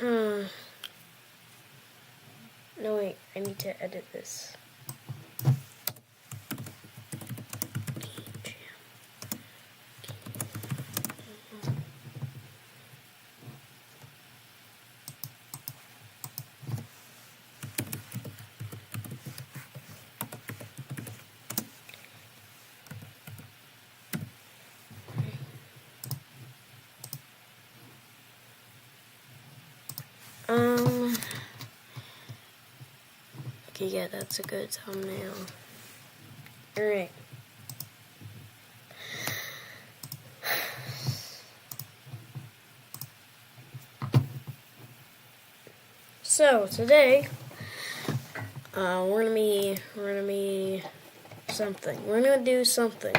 No, wait, I need to edit this. Okay, yeah, that's a good thumbnail. Alright. So, today, we're gonna be something. We're gonna do something.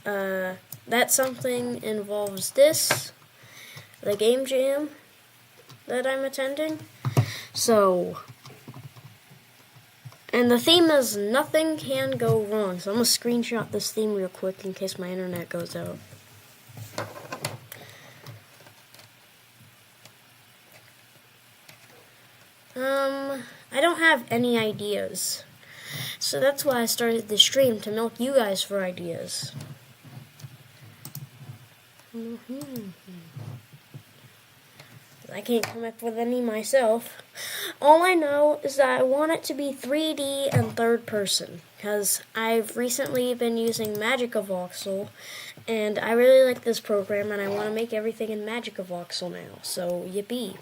That something involves this, the game jam that I'm attending. So, and the theme is nothing can go wrong. So I'm gonna screenshot this theme real quick in case my internet goes out. I don't have any ideas. So that's why I started this stream, to milk you guys for ideas. I can't come up with any myself. All I know is that I want it to be 3D and third person, because I've recently been using Magicavoxel, and I really like this program, and I want to make everything in Magicavoxel now, so yippee.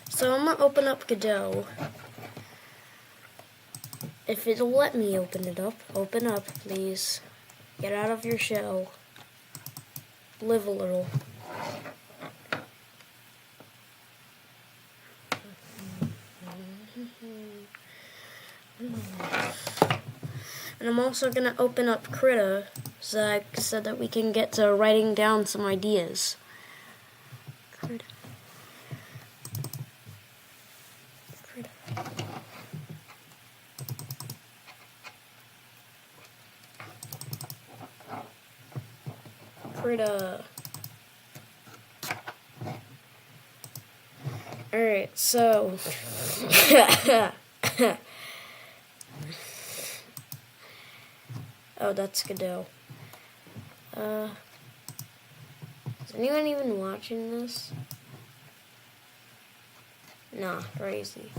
So I'm going to open up Godot. If it'll let me open it up, open up, please. Get out of your shell. Live a little. And I'm also going to open up Krita so that we can get to writing down some ideas. Krita. Alright, so oh, that's Godot. Is anyone even watching this? Nah, crazy.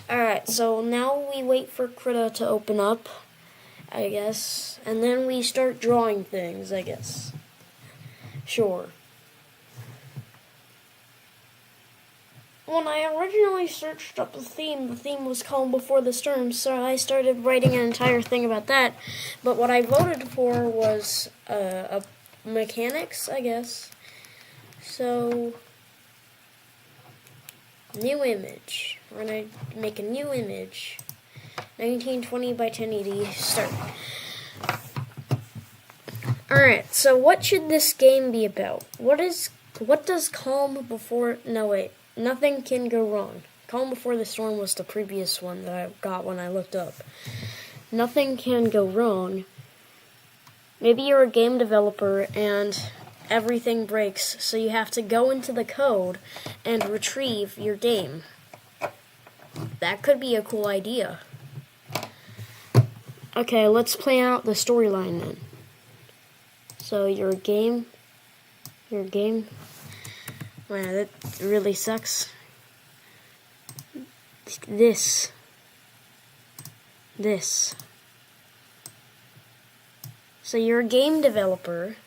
Alright, so now we wait for Krita to open up, I guess, and then we start drawing things, I guess. Sure. When I originally searched up the theme was Calm Before the Storm, so I started writing an entire thing about that. But what I voted for was a mechanics, I guess. So, new image. We're going to make a new image. 1920 by 1080, start. Alright, so what should this game be about? What does Calm Before, no wait, Nothing Can Go Wrong. Calm Before the Storm was the previous one that I got when I looked up. Nothing can go wrong. Maybe you're a game developer and everything breaks, so you have to go into the code and retrieve your game. That could be a cool idea. Okay, let's play out the storyline then. So your game. Man, that really sucks. This. So you're a game developer.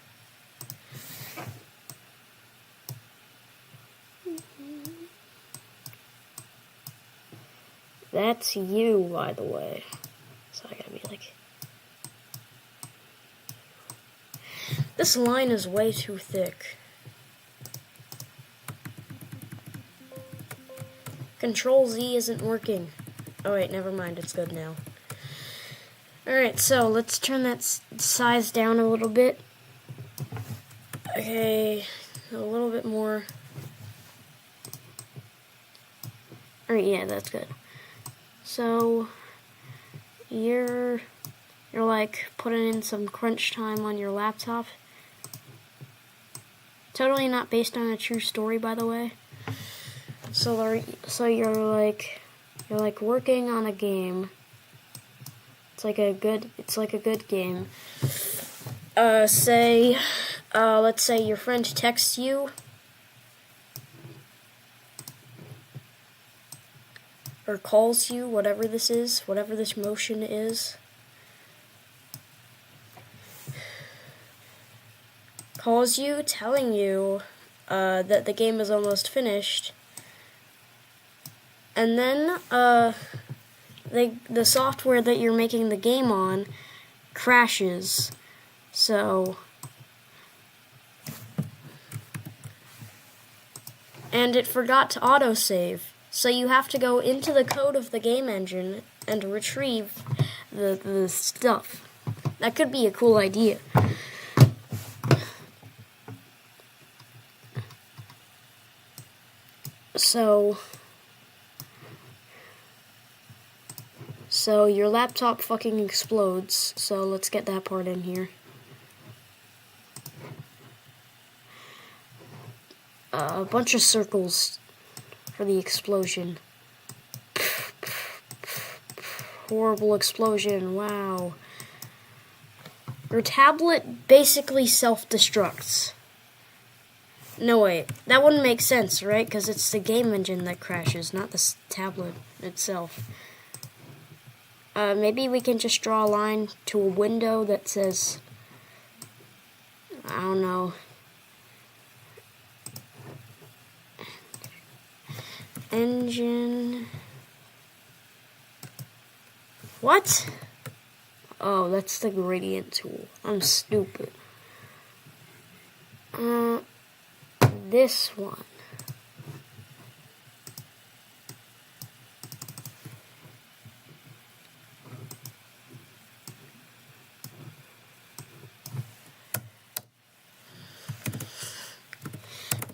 That's you, by the way. So I gotta be like... This line is way too thick. Control Z isn't working. Oh wait, never mind, it's good now. Alright, so let's turn that size down a little bit. Okay, a little bit more. Alright, yeah, that's good. So you're like putting in some crunch time on your laptop. Totally not based on a true story, by the way. So you're like working on a game. It's like a good game. Let's say your friend texts you, or calls you, whatever this motion is. Calls you, telling you that the game is almost finished. And then the software that you're making the game on crashes. So, and it forgot to autosave. So you have to go into the code of the game engine and retrieve the stuff. That could be a cool idea. So your laptop fucking explodes. So let's get that part in here. A bunch of circles for the explosion. Horrible explosion, wow. Your tablet basically self-destructs. No, wait, that wouldn't make sense, right? Because it's the game engine that crashes, not the tablet itself. Maybe we can just draw a line to a window that says, I don't know, engine. What? Oh, that's the gradient tool. I'm stupid. This one.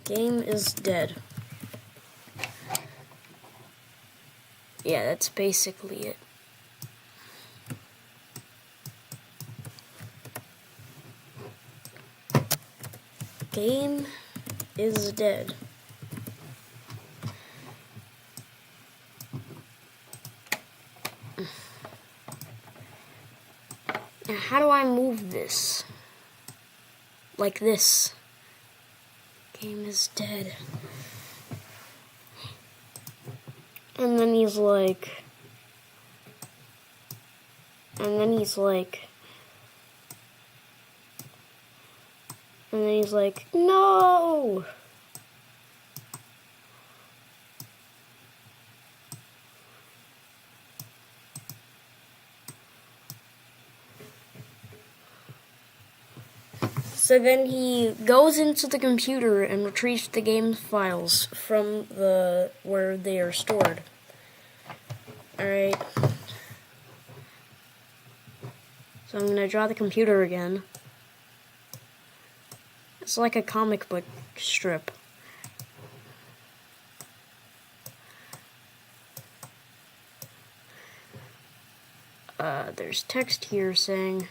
Game is dead. Yeah, that's basically it. Game is dead. Now, how do I move this? Like this. Game is dead. And then he's like, no! So then he goes into the computer and retrieves the game files from where they are stored. Alright. So I'm gonna draw the computer again. It's like a comic book strip. There's text here saying...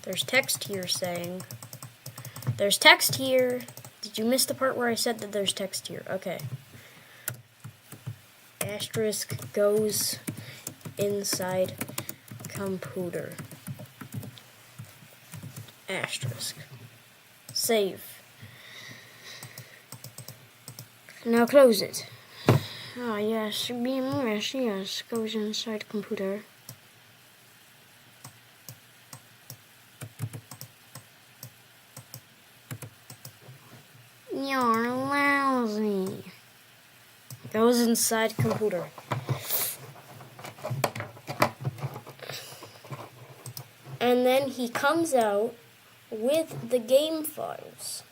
There's text here. Did you miss the part where I said that there's text here? Okay. Asterisk goes inside computer. Asterisk. Save. Now close it. Oh yes, yes, goes inside computer. You're lousy. Goes inside computer. And then he comes out with the game files.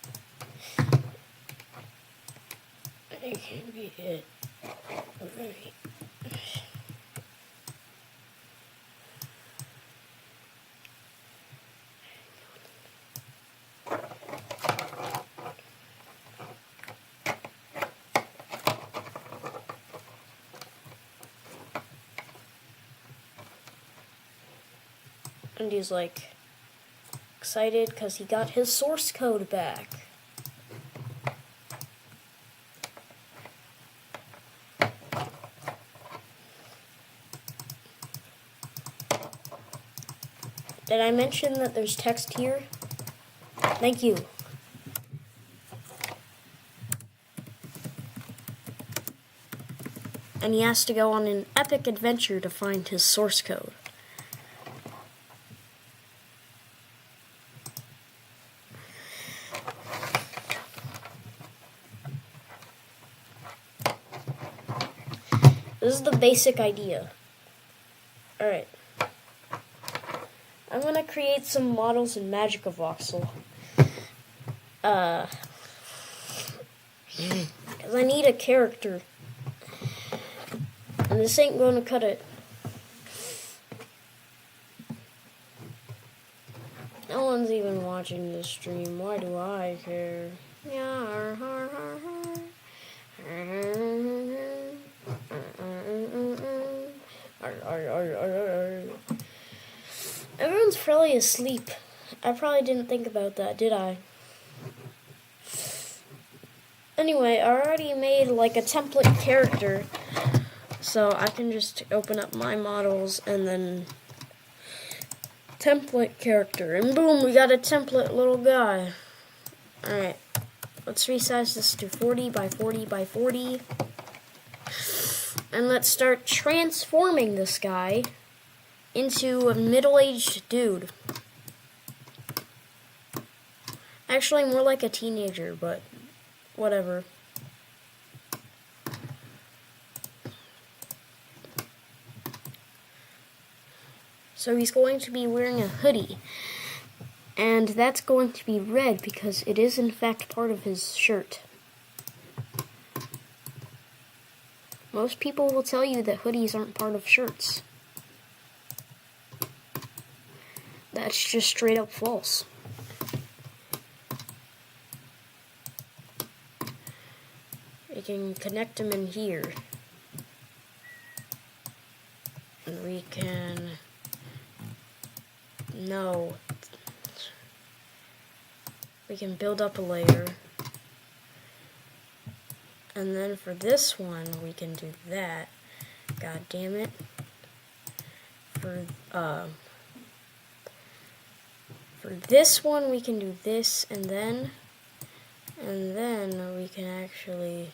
It can be it. Right. And he's like excited because he got his source code back. Did I mention that there's text here? Thank you. And he has to go on an epic adventure to find his source code. This is the basic idea. Alright. I'm gonna create some models in Magica Voxel. Because I need a character. And this ain't gonna cut it. No one's even watching this stream. Why do I care? Everyone's probably asleep. I probably didn't think about that, did I? Anyway, I already made like a template character. So I can just open up my models and then template character. And boom, we got a template little guy. Alright, let's resize this to 40 by 40 by 40. And let's start transforming this guy into a middle-aged dude. Actually, more like a teenager, but whatever. So he's going to be wearing a hoodie, and that's going to be red because it is in fact part of his shirt. Most people will tell you that hoodies aren't part of shirts. That's just straight up false. We can connect them in here. And we can... No. We can build up a layer. And then for this one, we can do that. God damn it. For this one, we can do this, and then we can actually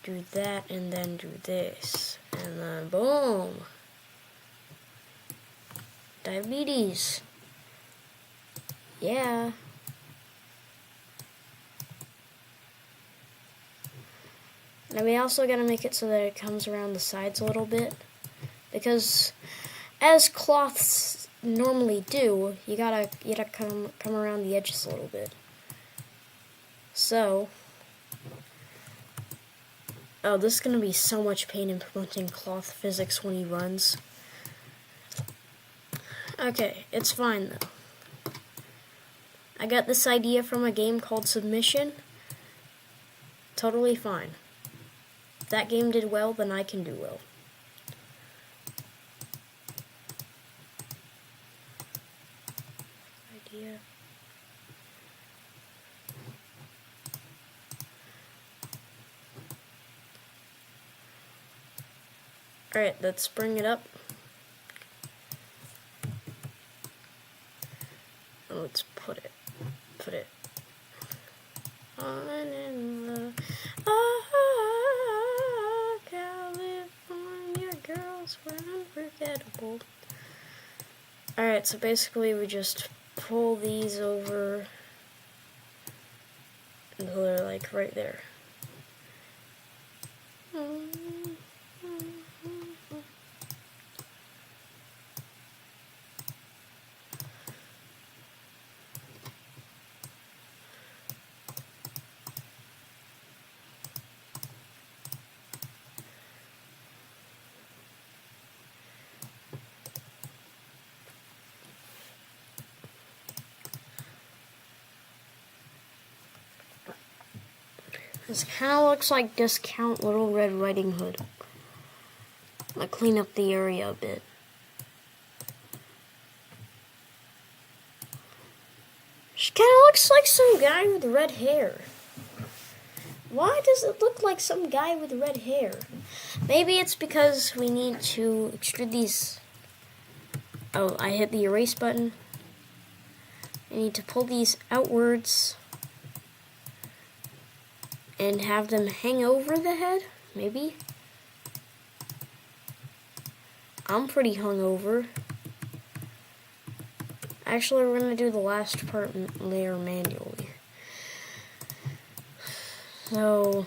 do that, and then do this. And then boom. Diabetes. Yeah. And we also gotta make it so that it comes around the sides a little bit. Because as cloths normally do, you gotta come around the edges a little bit. So, oh, this is gonna be so much pain implementing cloth physics when he runs. Okay, it's fine though. I got this idea from a game called Submission. Totally fine. If that game did well, then I can do well. Idea. Alright, let's bring it up. Let's put it on in the California girls were unforgettable. Alright, so basically we just pull these over until they're like right there. This kind of looks like Discount Little Red Riding Hood. I'm gonna clean up the area a bit. She kind of looks like some guy with red hair. Why does it look like some guy with red hair? Maybe it's because we need to extrude these. Oh, I hit the erase button. I need to pull these outwards and have them hang over the head, maybe? I'm pretty hungover. Actually, we're going to do the last part layer manually. So,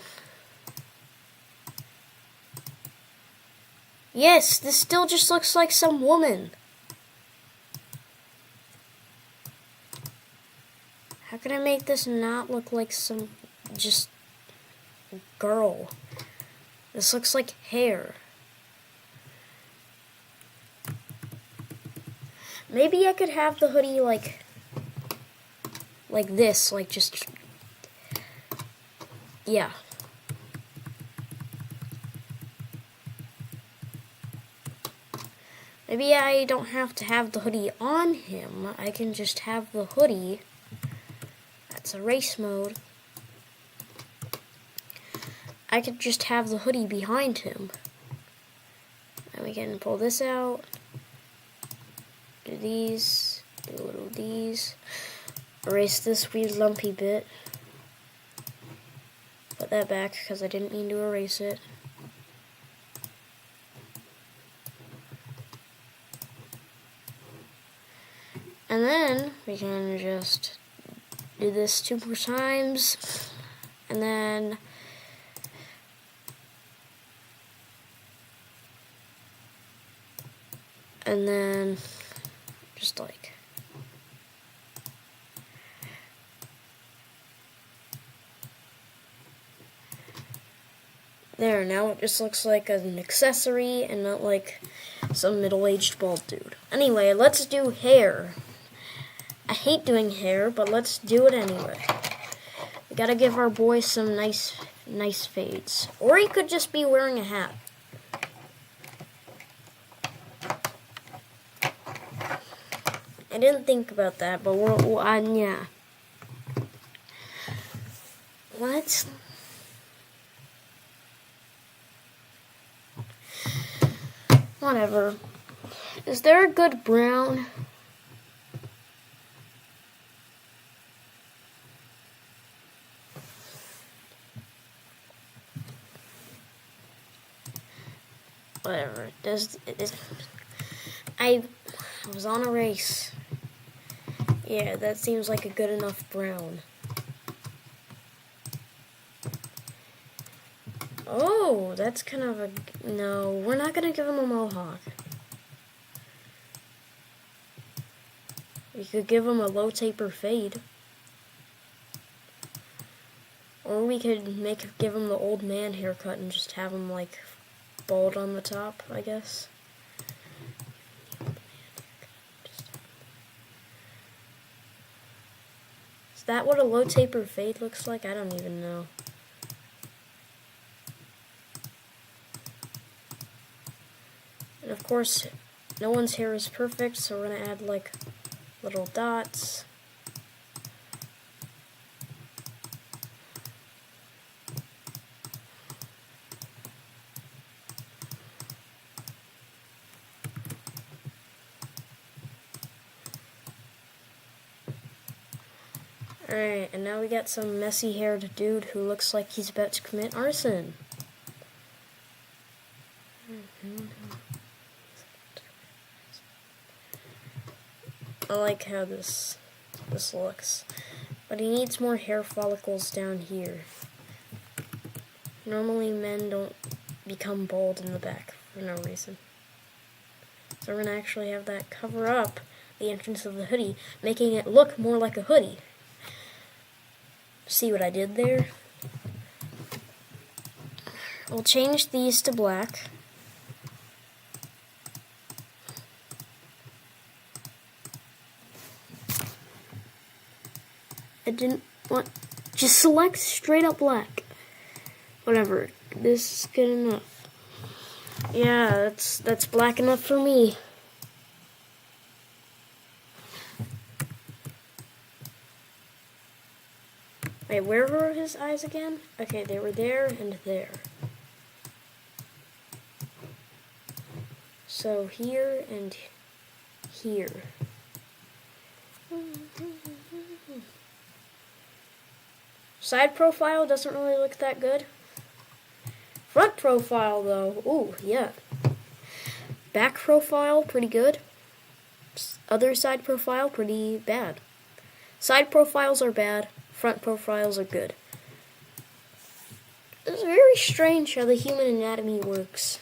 yes, this still just looks like some woman. How can I make this not look like some just girl? This looks like hair. Maybe I could have the hoodie like this, like just, yeah. Maybe I don't have to have the hoodie on him. I can just have the hoodie. That's erase mode. I could just have the hoodie behind him. And we can pull this out. Do these. Do a little of these. Erase this weird lumpy bit. Put that back because I didn't mean to erase it. And then we can just do this 2 more times. And then just like there. Now it just looks like an accessory and not like some middle-aged bald dude. Anyway, let's do hair. I hate doing hair, but let's do it anyway. We gotta give our boy some nice fades. Or he could just be wearing a hat. I didn't think about that, but yeah. What? Whatever. Is there a good brown? Whatever. I was on a race. Yeah, that seems like a good enough brown. Oh, that's kind of a... No, we're not going to give him a mohawk. We could give him a low taper fade. Or we could give him the old man haircut and just have him like bald on the top, I guess. Is that what a low taper fade looks like? I don't even know. And of course, no one's hair is perfect, so we're gonna add like little dots. Alright, and now we got some messy-haired dude who looks like he's about to commit arson. I like how this looks, but he needs more hair follicles down here. Normally men don't become bald in the back for no reason. So we're gonna actually have that cover up the entrance of the hoodie, making it look more like a hoodie. See what I did there? We'll change these to black. I didn't want... Just select straight up black. Whatever. This is good enough. Yeah, that's black enough for me. Wait, where were his eyes again? Okay, they were there and there. So here and here. Side profile doesn't really look that good. Front profile though, ooh, yeah. Back profile, pretty good. Other side profile, pretty bad. Side profiles are bad, front profiles are good. It's very strange how the human anatomy works.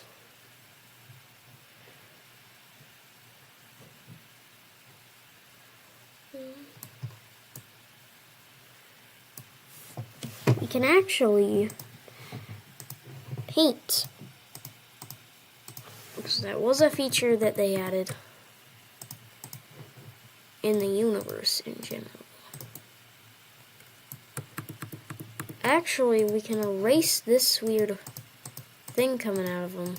You can actually paint. Because that was a feature that they added in the universe in general. Actually, we can erase this weird thing coming out of them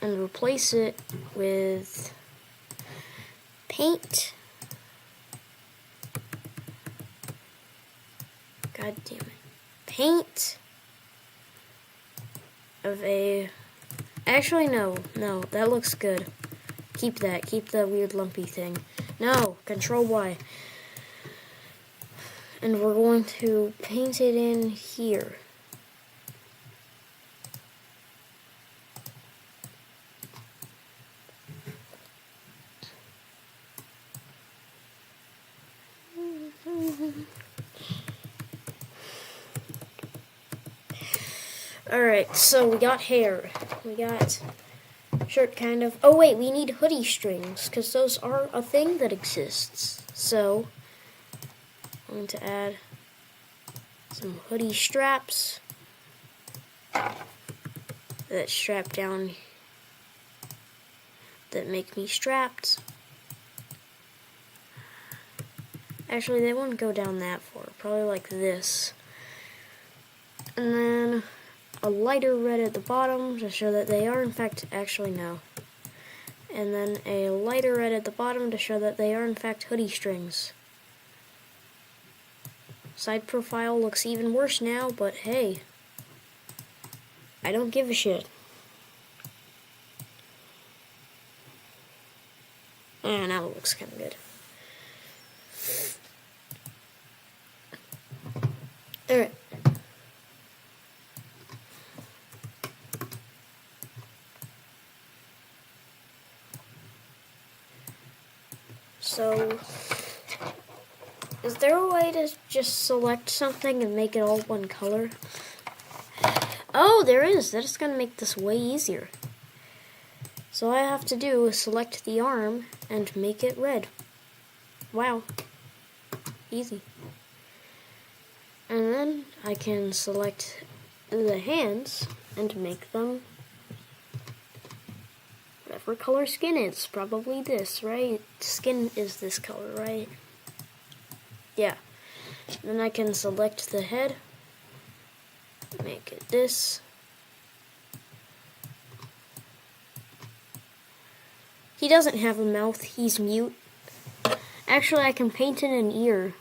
and replace it with paint. God damn it. Paint of a... Actually, no, that looks good. Keep that. Keep the weird lumpy thing. No, Control Y. And we're going to paint it in here. Alright, so we got hair. We got shirt kind of. Oh wait, we need hoodie strings, because those are a thing that exists. So, I'm going to add some hoodie straps that strap down, that make me strapped. Actually, they won't go down that far, probably like this. And then a lighter red at the bottom to show that they are in fact, actually no. And then a lighter red at the bottom to show that they are in fact hoodie strings. Side profile looks even worse now, but hey, I don't give a shit. And now it looks kind of good. Alright. So, is there a way to just select something and make it all one color? Oh, there is. That is going to make this way easier. So all I have to do is select the arm and make it red. Wow. Easy. And then I can select the hands and make them whatever color skin is. Probably this, right? Skin is this color, right? Yeah. Then I can select the head, make it this. He doesn't have a mouth, he's mute. Actually, I can paint in an ear.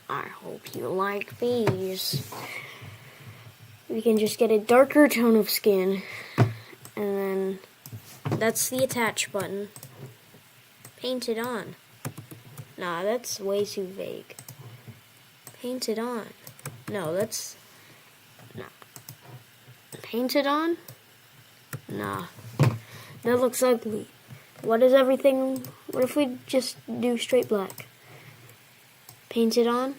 I hope you like these. We can just get a darker tone of skin. And then that's the attach button. Paint it on. Nah, that's way too vague. Paint it on. No, that's... Nah. Paint it on? Nah. That looks ugly. What is everything... What if we just do straight black? Paint it on.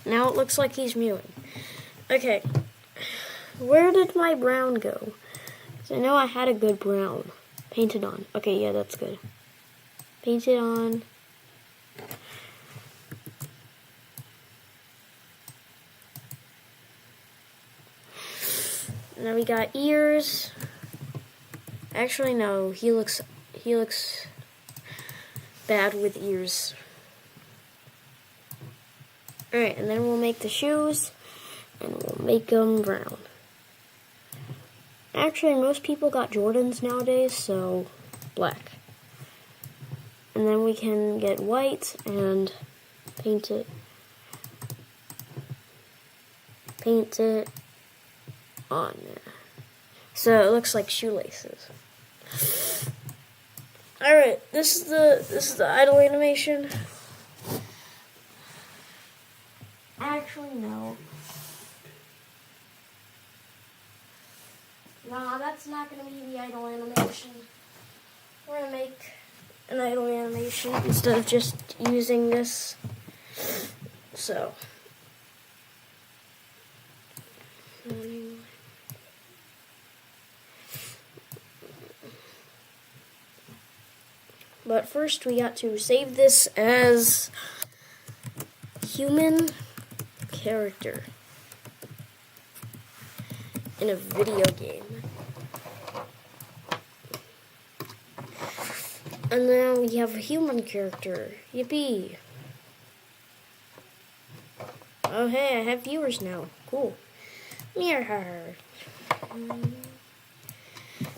Now it looks like he's mewing. Okay. Where did my brown go? 'Cause I know I had a good brown. Paint it on. Okay, yeah, that's good. Paint it on. Now we got ears. Actually, no, he looks bad with ears. Alright, and then we'll make the shoes, and we'll make them brown. Actually, most people got Jordans nowadays, so black. And then we can get white and paint it. Paint it on there. So it looks like shoelaces. Alright, this is the idle animation. Actually, no. Nah, that's not going to be the idle animation. We're going to make an idle animation instead of just using this. So. But first we got to save this as human character in a video game. And now we have a human character. Yippee! Oh hey, I have viewers now. Cool. Mirror.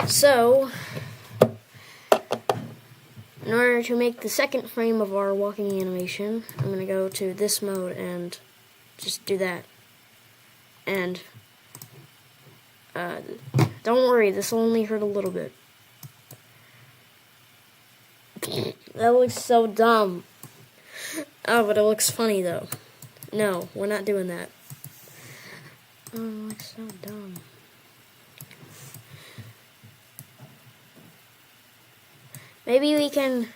So, in order to make the second frame of our walking animation, I'm going to go to this mode and just do that. And, don't worry, this will only hurt a little bit. That looks so dumb. Oh, but it looks funny though. No, we're not doing that. Oh, it looks so dumb. Maybe we can...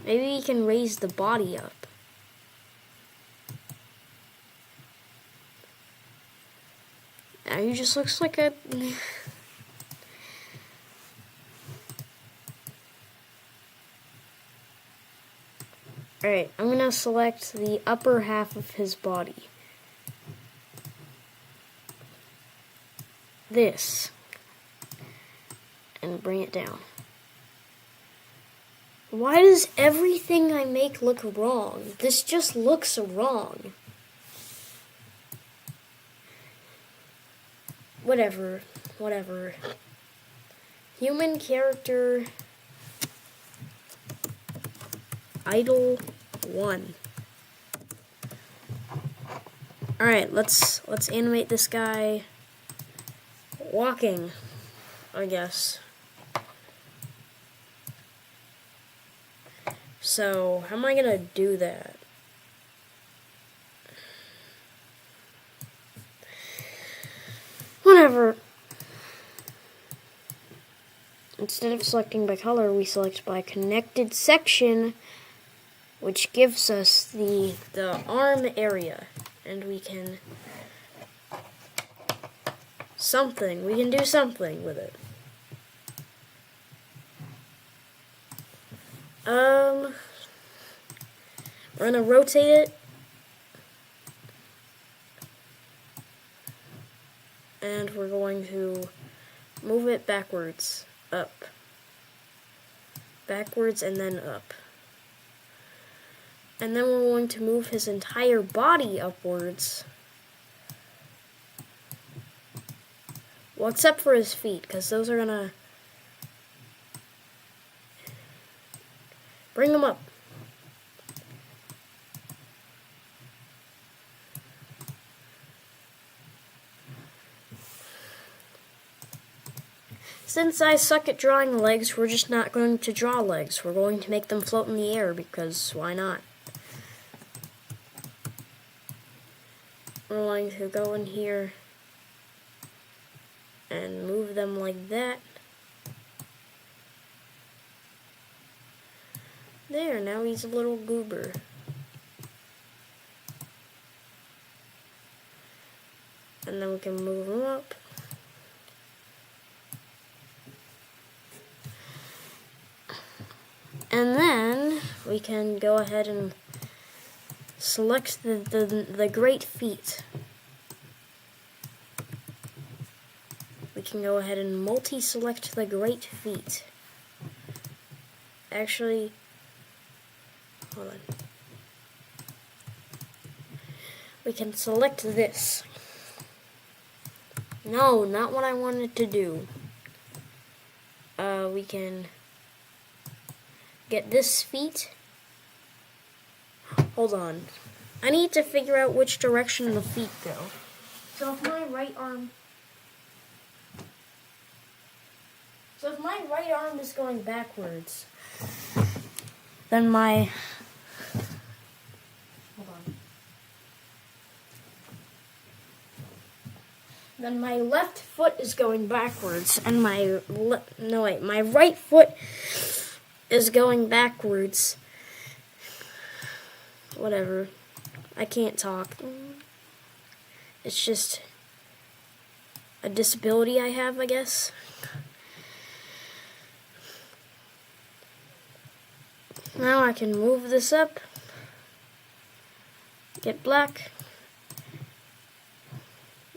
Maybe we can raise the body up. Now he just looks like a... Alright, I'm gonna select the upper half of his body. This. And bring it down. Why does everything I make look wrong? This just looks wrong. Whatever. Human character. Idle 1. Alright, let's animate this guy walking, I guess. So, how am I gonna do that? Whatever. Instead of selecting by color, we select by connected section, which gives us the arm area. And we can do something with it. We're gonna rotate it. And we're going to move it backwards, up. Backwards and then up. And then we're going to move his entire body upwards. Well, except for his feet, because those are gonna... Bring them up. Since I suck at drawing legs, we're just not going to draw legs. We're going to make them float in the air, because why not? We're going to go in here and move them like that. There, now he's a little goober. And then we can move him up. And then we can go ahead and select the great feet. We can go ahead and multi-select the great feet. Actually, hold on. we can select this. No, not what I wanted to do. We can get this feet. Hold on. I need to figure out which direction the feet go. So if my right arm is going backwards, then my left foot is going backwards, and my right foot is going backwards. Whatever. I can't talk. It's just a disability I have, I guess. Now I can move this up. Get black.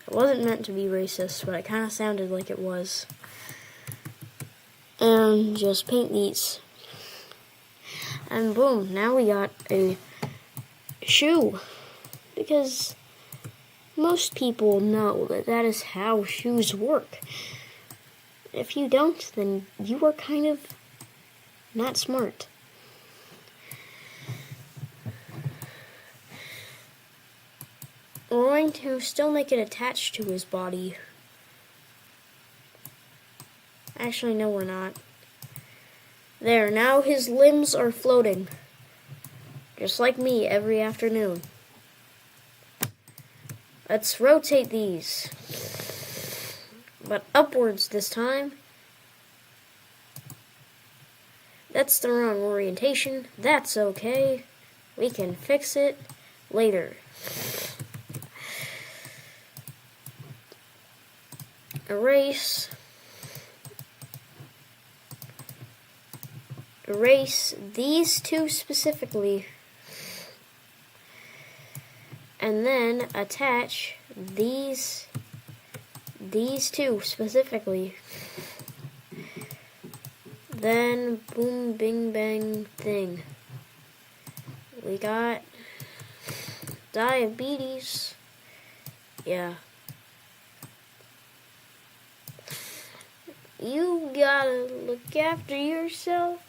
It wasn't meant to be racist, but it kind of sounded like it was. And just paint these. And boom, now we got a shoe. Because most people know that is how shoes work. If you don't, then you are kind of not smart. We're going to still make it attached to his body. Actually, no, we're not. There, now his limbs are floating. Just like me every afternoon. Let's rotate these. But upwards this time. That's the wrong orientation. That's okay. We can fix it later. Erase these two specifically, and then attach these two specifically. Then boom, bing, bang, thing. We got diabetes. Yeah. You gotta look after yourself.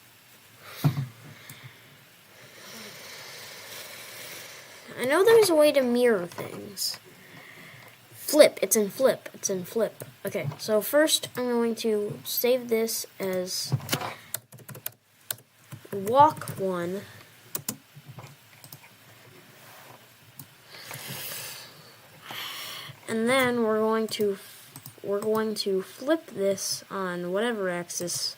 I know there's a way to mirror things. Flip. It's in flip. It's in flip. Okay, so first I'm going to save this as walk 1. And then we're going to flip this on whatever axis.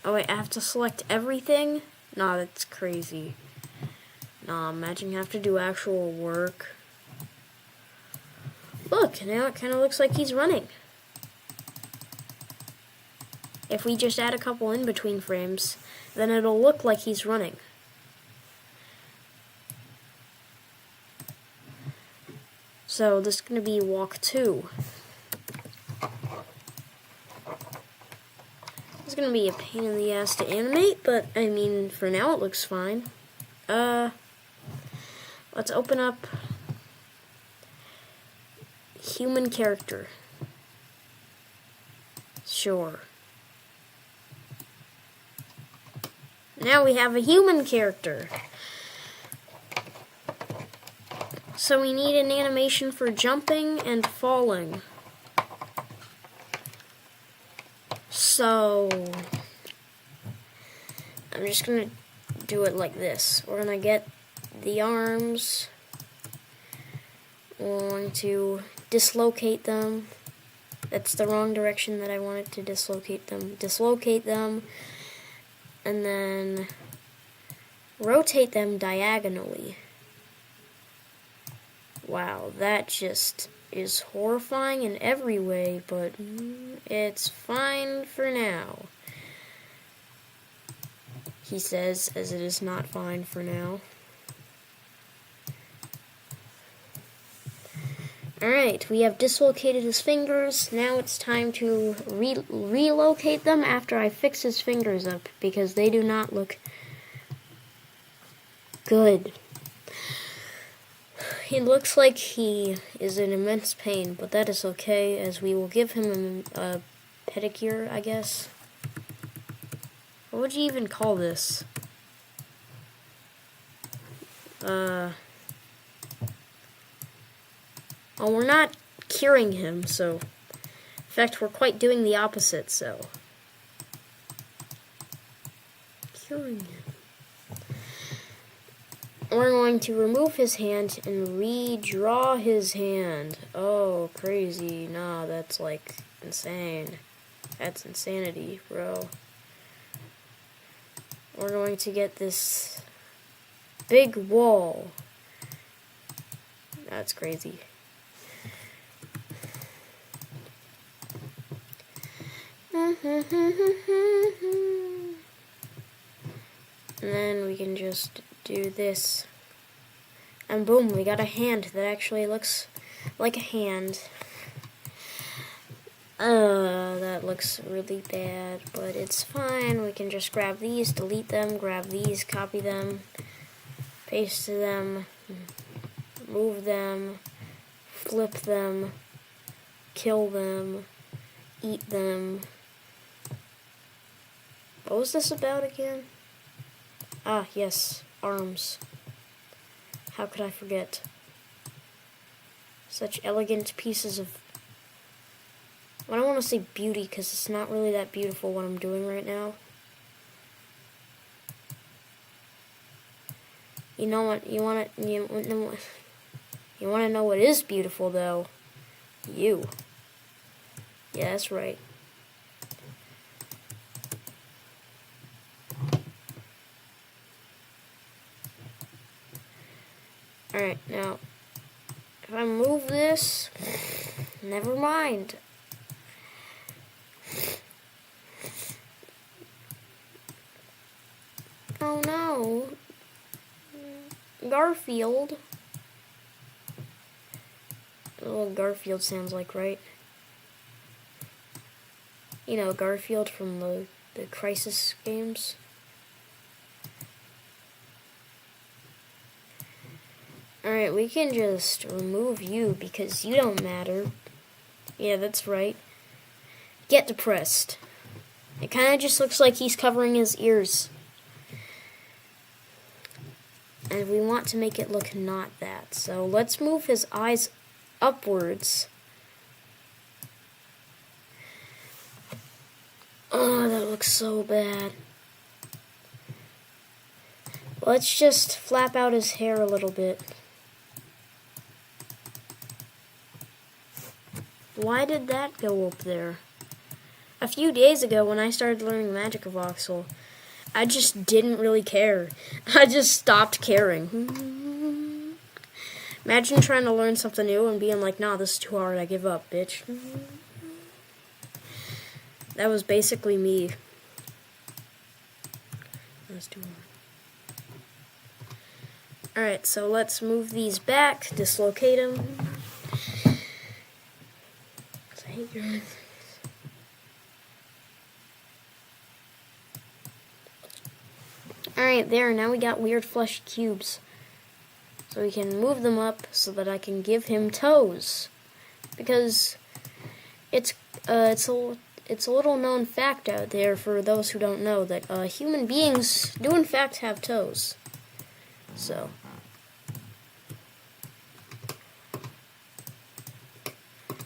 Oh wait, I have to select everything? Nah, that's crazy. Nah, imagine you have to do actual work. Look, now it kind of looks like he's running. If we just add a couple in-between frames, then it'll look like he's running. So this is going to be walk 2. It's going to be a pain in the ass to animate, but I mean, for now it looks fine. Let's open up human character. Sure. Now we have a human character. So we need an animation for jumping and falling. So I'm just going to do it like this. We're going to get the arms. We're going to dislocate them. That's the wrong direction that I wanted to dislocate them. Dislocate them. And then rotate them diagonally. Wow, that just is horrifying in every way, but it's fine for now. He says, as it is not fine for now. Alright, we have dislocated his fingers. Now it's time to relocate them after I fix his fingers up, because they do not look good. He looks like he is in immense pain, but that is okay, as we will give him a pedicure, I guess. What would you even call this? Oh, we're not curing him, so... In fact, we're quite doing the opposite, so... Curing him. We're going to remove his hand and redraw his hand. Oh, crazy. Nah, that's like insane. That's insanity, bro. We're going to get this big wall. That's crazy. And then we can just do this. And boom, we got a hand that actually looks like a hand. That looks really bad, but it's fine. We can just grab these, delete them, grab these, copy them, paste them, move them, flip them, kill them, eat them. What was this about again? Ah, yes, arms. How could I forget? Such elegant pieces of... I don't want to say beauty, because it's not really that beautiful what I'm doing right now. You know what? You want to know what is beautiful, though? You. Yeah, that's right. Alright, now, if I move this, never mind. Oh no. Garfield. Oh, Garfield sounds like, right? You know, Garfield from the Crisis games. Alright, we can just remove you because you don't matter. Yeah, that's right. Get depressed. It kind of just looks like he's covering his ears. And we want to make it look not that. So let's move his eyes upwards. Oh, that looks so bad. Let's just flap out his hair a little bit. Why did that go up there? A few days ago when I started learning Magic of Voxel, I just didn't really care. I just stopped caring. Imagine trying to learn something new and being like, nah, this is too hard, I give up, bitch. That was basically me. That's too hard. Alright, so let's move these back, dislocate them. I hate your... Alright, there, now we got weird fleshy cubes. So we can move them up so that I can give him toes. Because it's a little known fact out there for those who don't know that human beings do in fact have toes. So...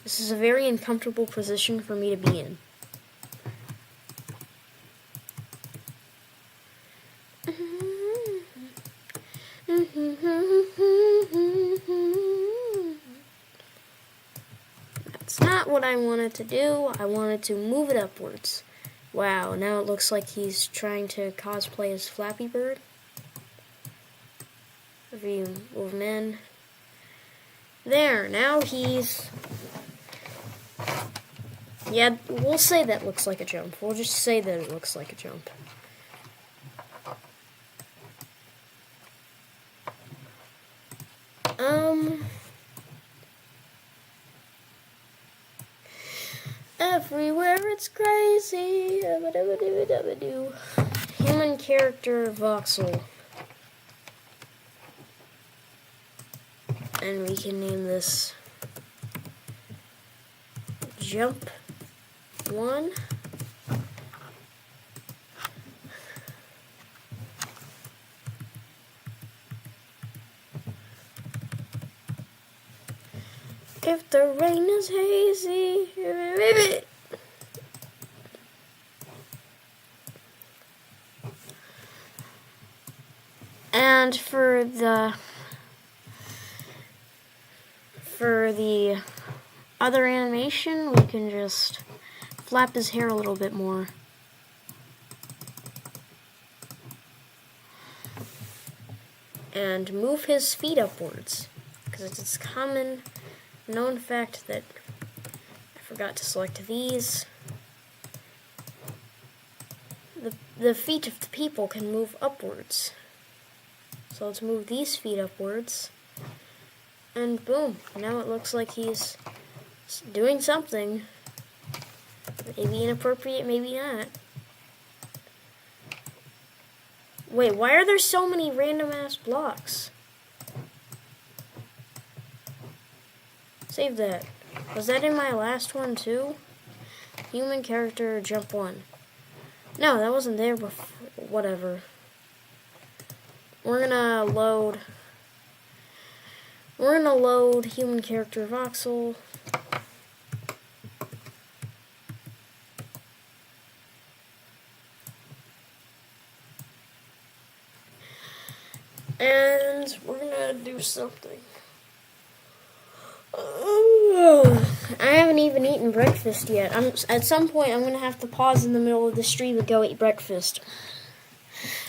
this is a very uncomfortable position for me to be in. That's not what I wanted to do. I wanted to move it upwards. Wow, now it looks like he's trying to cosplay as Flappy Bird. If you move him in. There, now he's... yeah, we'll say that looks like a jump. We'll just say that it looks like a jump. Everywhere it's crazy. Human character Voxel. And we can name this Jump 1. If the rain is hazy. And for the other animation, we can just flap his hair a little bit more. And move his feet upwards, because it's a common known fact that I forgot to select these. The feet of the people can move upwards. So let's move these feet upwards. And boom, now it looks like he's doing something. Maybe inappropriate, maybe not. Wait, why are there so many random ass blocks? Save that. Was that in my last one too? Human character jump 1. No, that wasn't there before. Whatever. We're gonna load human character voxel. And we're gonna do something. I haven't even eaten breakfast yet. At some point, I'm gonna have to pause in the middle of the stream and go eat breakfast.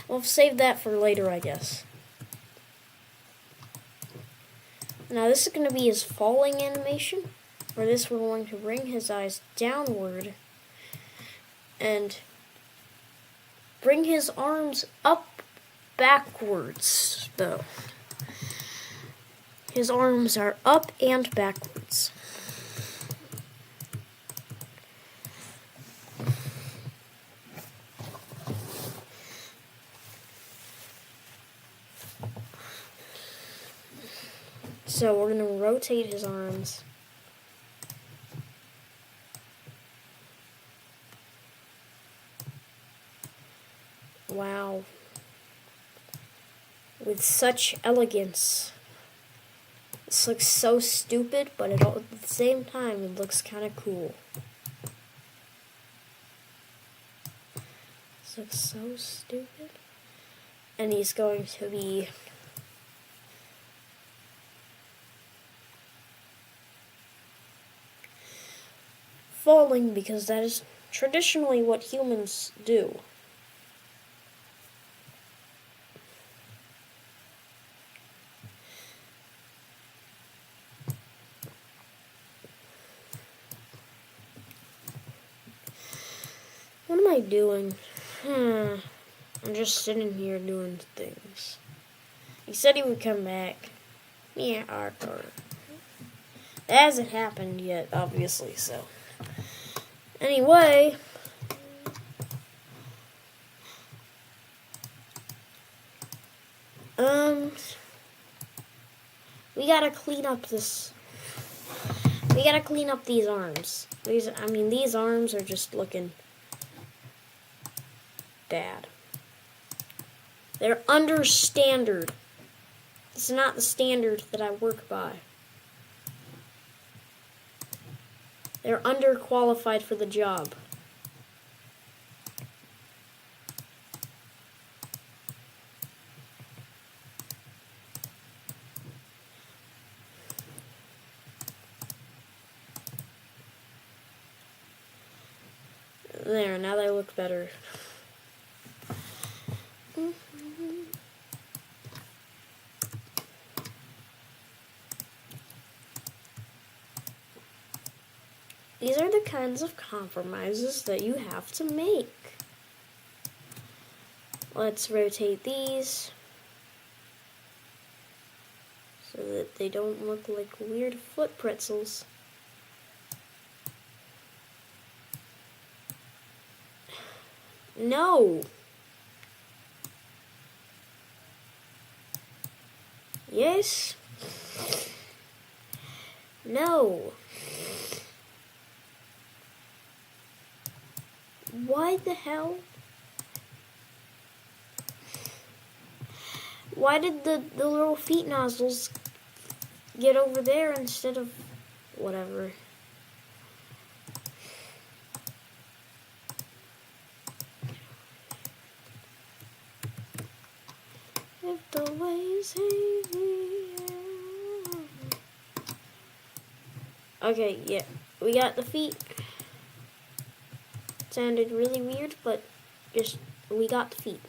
We'll save that for later, I guess. Now this is gonna be his falling animation. For this, we're going to bring his eyes downward and bring his arms up backwards, though. His arms are up and backwards. So we're going to rotate his arms. Wow. With such elegance. This looks so stupid, but at the same time, it looks kind of cool. This looks so stupid. And he's going to be falling because that is traditionally what humans do. What am I doing? I'm just sitting here doing things. He said he would come back. Yeah, Arthur. That hasn't happened yet, obviously, so. Anyway. We gotta clean up this. We gotta clean up these arms. These arms are just looking bad. They're under standard. This is not the standard that I work by. They're underqualified for the job. There, now they look better. These are the kinds of compromises that you have to make. Let's rotate these so that they don't look like weird foot pretzels. No! Yes? No. Why the hell? Why did the little feet nozzles get over there instead of whatever? If the waves heavy. Okay, yeah, we got the feet. Sounded really weird, but just we got the feet.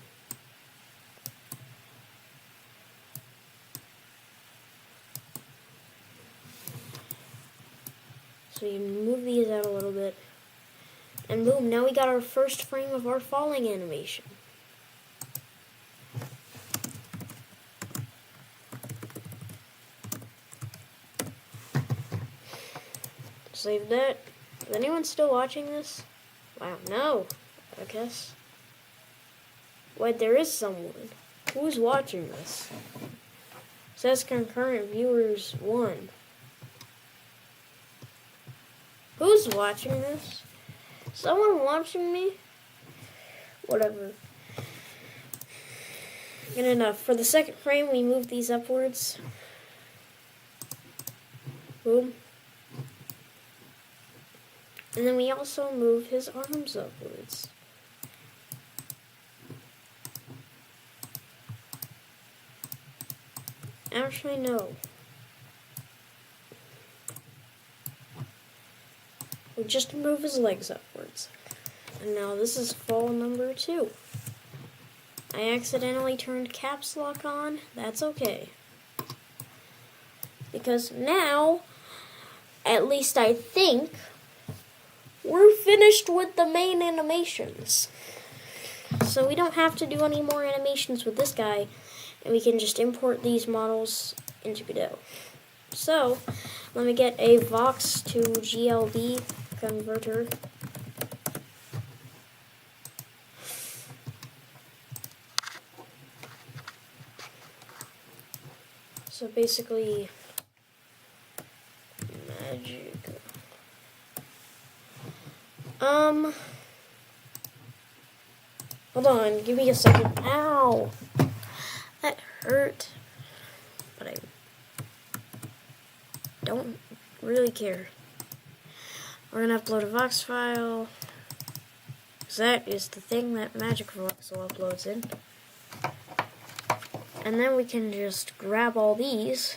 So you move these out a little bit. And boom, now we got our first frame of our falling animation. Save that. Is anyone still watching this? Wow, no. I guess. Wait, there is someone. Who's watching this? It says concurrent viewers 1. Who's watching this? Someone watching me? Whatever. Good enough. For the second frame, we move these upwards. Boom. And then we also move his arms upwards. Actually, no. We just move his legs upwards. And now this is fall number 2. I accidentally turned caps lock on. That's okay. Because now, at least I think, we're finished with the main animations. So we don't have to do any more animations with this guy, and we can just import these models into Godot. So, let me get a Vox to GLB converter. So basically, magic. Hold on, give me a second. Ow! That hurt. But I don't really care. We're gonna upload a Vox file. Because that is the thing that Magic Voxel uploads in. And then we can just grab all these.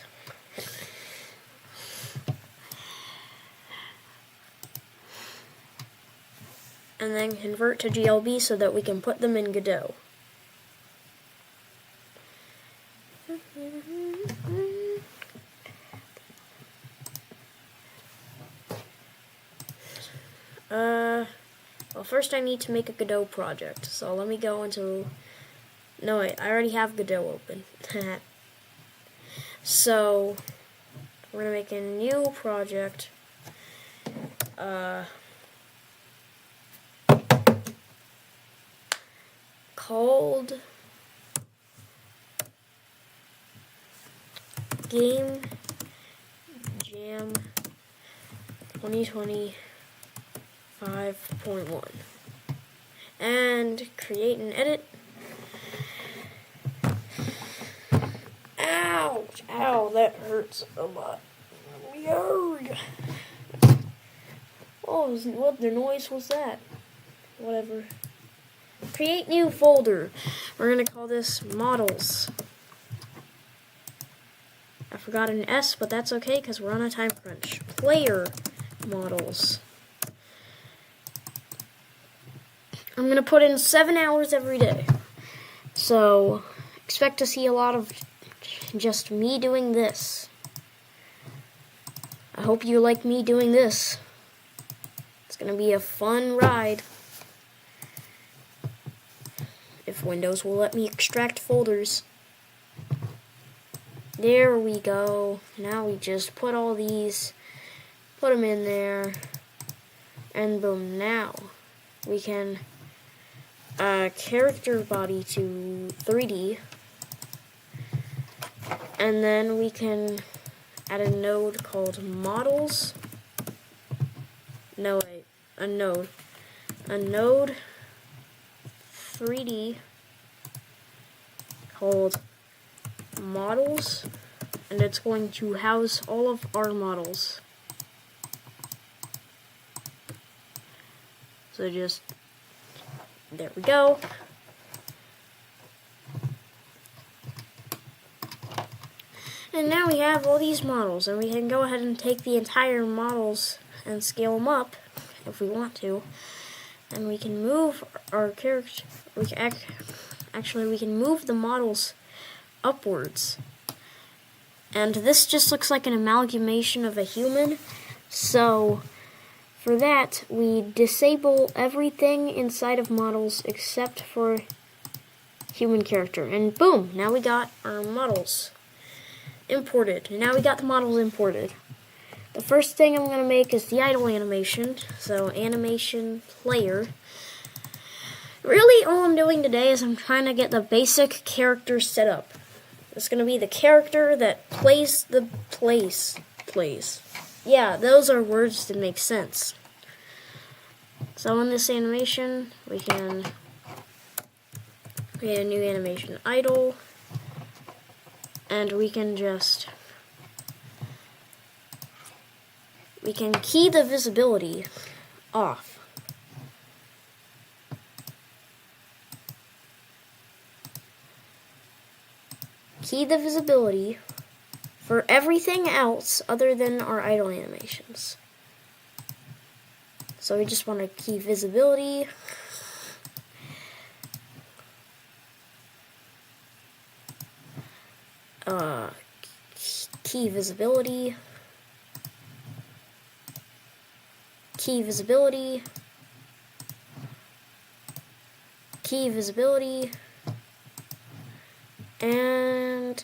And then convert to GLB so that we can put them in Godot. Well, first I need to make a Godot project. So let me go into... No, wait, I already have Godot open. So, we're going to make a new project. Called Game Jam 2020 5.1 and create and edit. Ouch! Ow, that hurts a lot. Yarg. Oh, what the noise was that? Whatever. Create new folder. We're gonna call this models. I forgot an S, but that's okay because we're on a time crunch. Player models. I'm gonna put in 7 hours every day. So expect to see a lot of just me doing this. I hope you like me doing this. It's gonna be a fun ride. If Windows will let me extract folders. There we go. Now we just put all these, put them in there, and boom, now we can character body to 3D, and then we can add a node called models. No, wait, a node 3D called models, and it's going to house all of our models. So just, there we go. And now we have all these models, and we can go ahead and take the entire models and scale them up if we want to. And we can move our character, we can move the models upwards. And this just looks like an amalgamation of a human. So for that, we disable everything inside of models except for human character. And boom, now we got our models imported. Now we got the models imported. The first thing I'm going to make is the idle animation. So animation player. Really all I'm doing today is I'm trying to get the basic character set up. It's going to be the character that plays. Yeah, those are words that make sense. So in this animation, we can create a new animation idle. And we can key the visibility off. Key the visibility for everything else other than our idle animations. So we just want to key visibility. Key visibility. Key visibility. Key visibility. And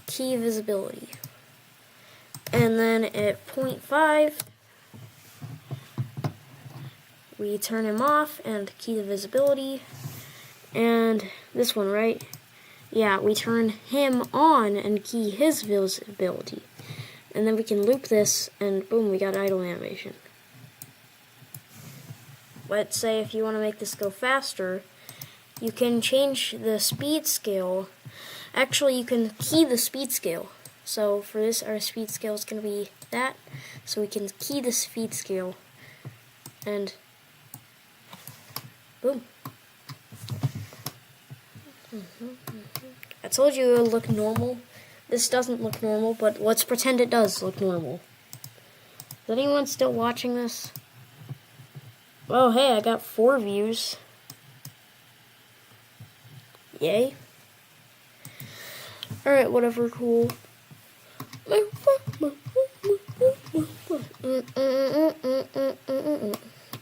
key visibility. And then at 0.5, we turn him off and key the visibility. And this one, right? Yeah, we turn him on and key his visibility. And then we can loop this, and boom, we got idle animation. Let's say if you want to make this go faster, you can change the speed scale. Actually, you can key the speed scale. So for this, our speed scale is going to be that. So we can key the speed scale, and boom. I told you it would look normal. This doesn't look normal, but let's pretend it does look normal. Is anyone still watching this? Oh, hey, I got 4 views. Yay. Alright, whatever, cool.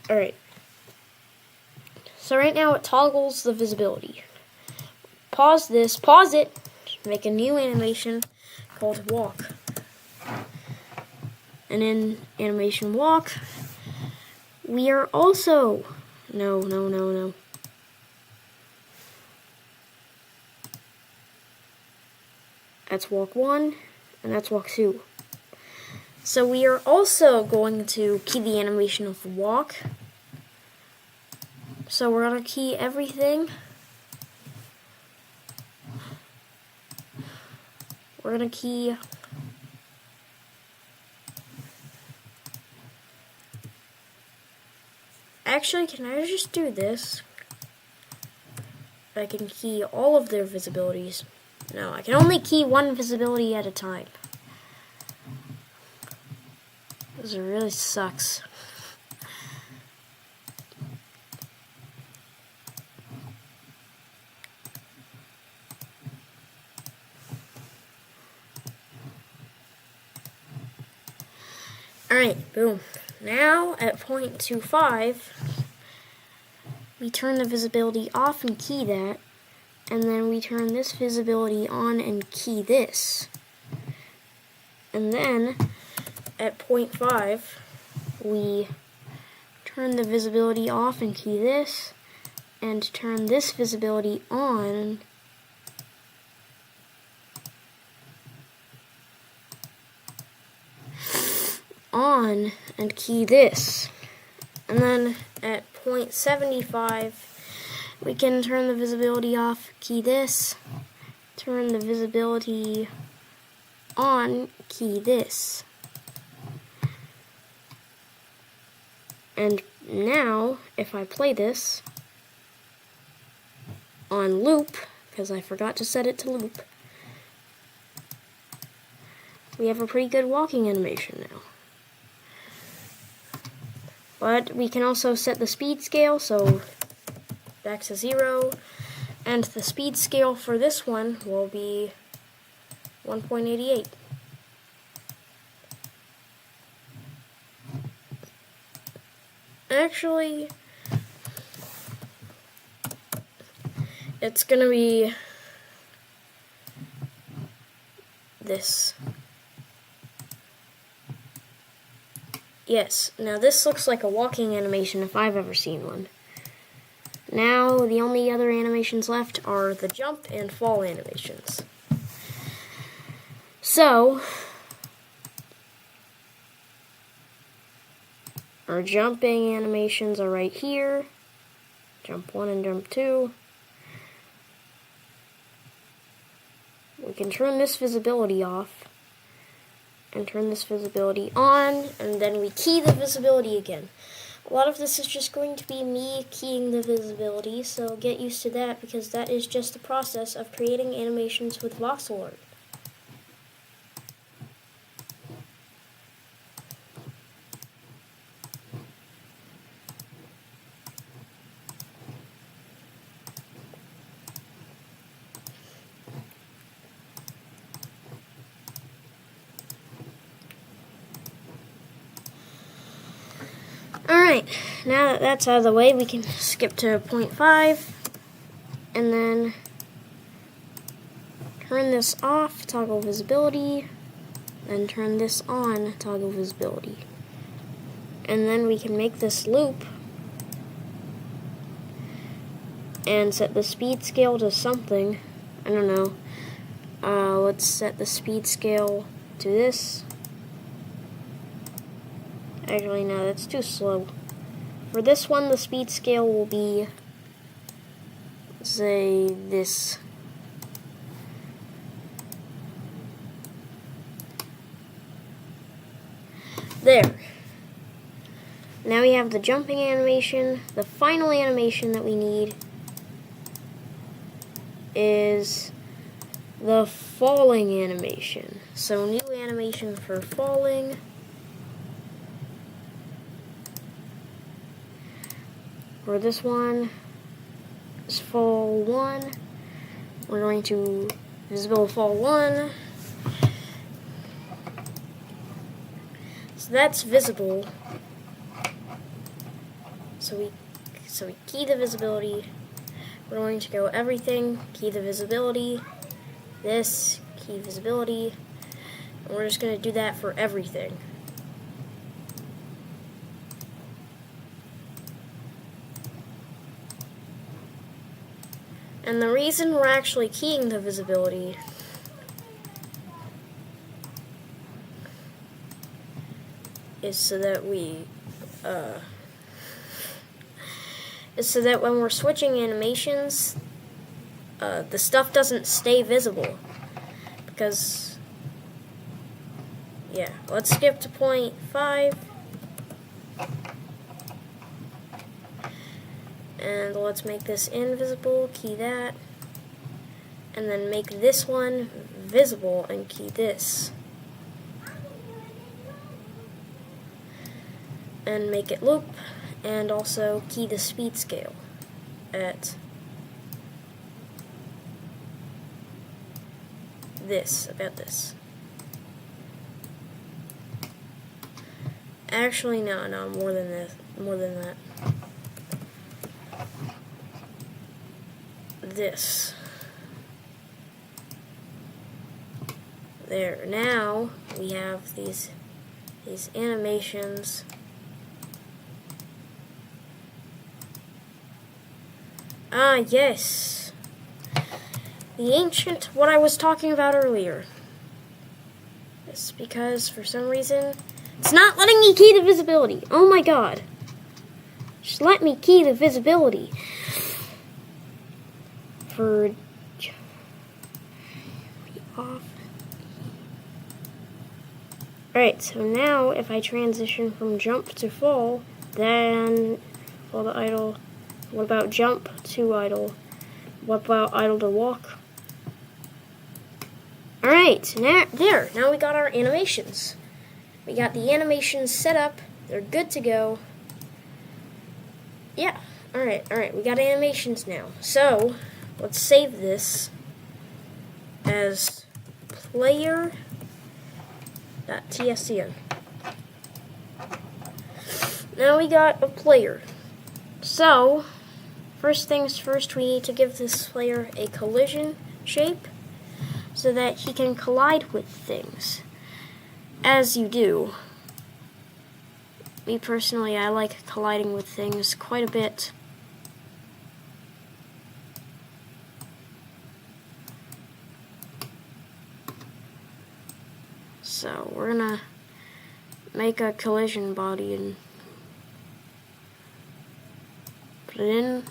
Alright. So right now it toggles the visibility. Pause it, make a new animation called walk. And in animation walk, we are also, no. That's walk 1, and that's walk 2. So we are also going to key the animation of walk. So we're going to key everything. We're going to key actually, can I just do this? I can key all of their visibilities. No, I can only key one visibility at a time. This really sucks. Alright, boom. Now at 0.25, we turn the visibility off and key that, and then we turn this visibility on and key this. And then at 0.5, we turn the visibility off and key this, and turn this visibility on on and key this. And then at 0.75, we can turn the visibility off, key this, turn the visibility on, key this. And now, if I play this on loop, because I forgot to set it to loop, we have a pretty good walking animation now. But we can also set the speed scale, so back to 0, and the speed scale for this one will be 1.88. Actually, it's gonna be this. Yes, now this looks like a walking animation if I've ever seen one. Now the only other animations left are the jump and fall animations. So, our jumping animations are right here. Jump 1 and jump 2. We can turn this visibility off and turn this visibility on, and then we key the visibility again. A lot of this is just going to be me keying the visibility, so get used to that because that is just the process of creating animations with voxel art. Alright, now that that's out of the way, we can skip to 0.5 and then turn this off, toggle visibility, then turn this on, toggle visibility. And then we can make this loop and set the speed scale to something. I don't know. Let's set the speed scale to this. Actually, no, that's too slow. For this one, the speed scale will be, say, this. There. Now we have the jumping animation. The final animation that we need is the falling animation. So, new animation for falling. For this one is fall 1. We're going to visible fall 1. So that's visible. So we key the visibility. We're going to go everything, key the visibility, this, key visibility, and we're just going to do that for everything. And the reason we're actually keying the visibility is so that when we're switching animations, the stuff doesn't stay visible. Because, yeah, let's skip to 0.5. And let's make this invisible, key that, and then make this one visible and key this. And make it loop, and also key the speed scale at this, about this. Actually, no, more than this, more than that. This. There. Now we have these animations. Ah, yes. The ancient, what I was talking about earlier. It's because for some reason It's not letting me key the visibility. Oh my god. Just let me key the visibility. For off. Alright, so now if I transition from jump to fall, then fall to idle. What about jump to idle? What about idle to walk? Alright, now we got our animations. We got the animations set up. They're good to go. Yeah, alright, we got animations now. So, let's save this as player.tscn. Now we got a player. So, first things first, we need to give this player a collision shape so that he can collide with things. As you do. Me personally, I like colliding with things quite a bit. So we're gonna make a collision body and put it in.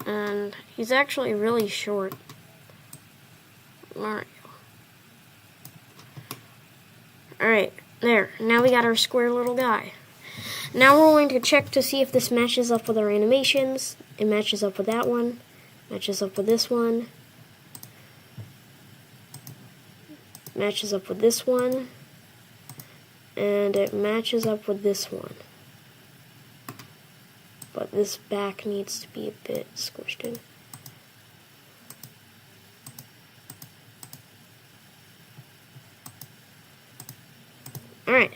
And he's actually really short. Mario. Alright, there. Now we got our square little guy. Now we're going to check to see if this matches up with our animations. It matches up with that one. Matches up with this one. Matches up with this one. And it matches up with this one. But this back needs to be a bit squished in. Alright.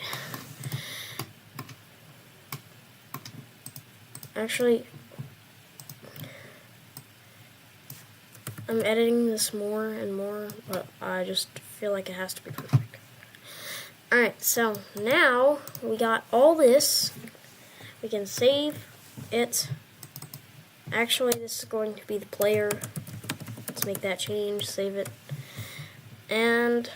Actually, I'm editing this more and more, but I just feel like it has to be perfect. Alright, so now we got all this. We can save it. Actually, this is going to be the player. Let's make that change, save it. And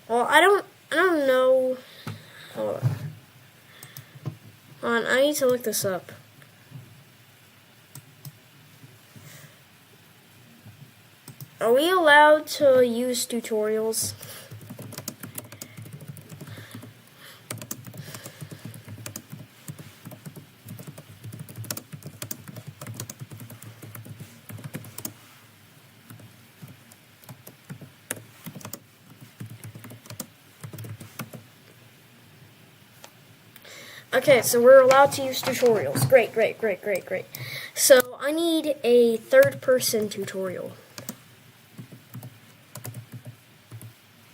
well, I don't know. Hold on, I need to look this up. Are we allowed to use tutorials? Okay, so we're allowed to use tutorials. Great. So I need a third-person tutorial.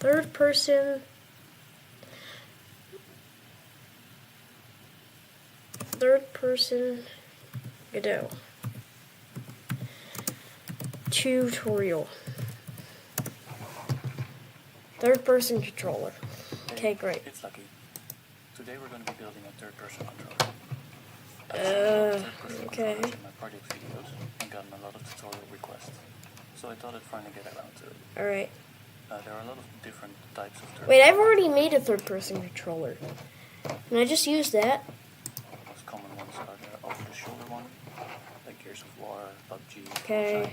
Third-person Godot tutorial. Third-person controller. Okay, great. It's lucky. Today we're going to be building a third-person controller. Okay. In my project videos and gotten a lot of tutorial requests, so I thought I'd finally get around to it. All right. There are a lot of different types of third-person. Wait, I've already made a third-person controller. Can I just use that? Most common ones are the over-the-shoulder one, like Gears of War, PUBG, Okay.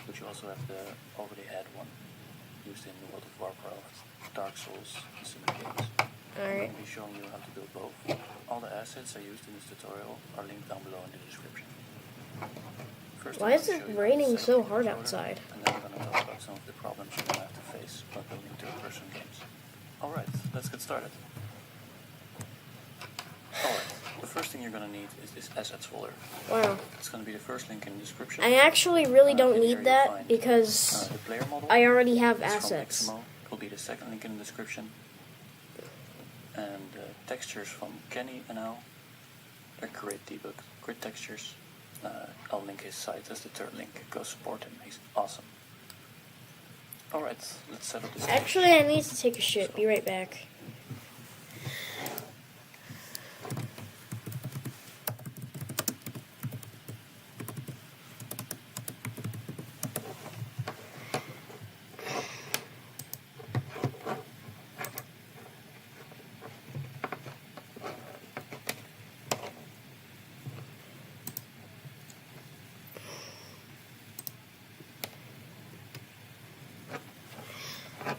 but you also have the over-the-head one, used in World of Warcraft, Dark Souls, and similar games. Alright. I'm going to be showing you how to build both. All the assets I used in this tutorial are linked down below in the description. First, Why is it raining so hard outside? And then I'm going to talk about some of the problems you're going to have to face while building third-person games. Alright, let's get started. Alright, the first thing you're going to need is this assets folder. Wow. It's going to be the first link in the description. I actually really don't need that because the player model I already have is assets. From Xmo. Will be the second link in the description. And textures from Kenny and Al. They're great debug, great textures. I'll link his site as the third link. Go support him, he's awesome. Alright, let's set up this. Actually, I need to take a shit. Be right back.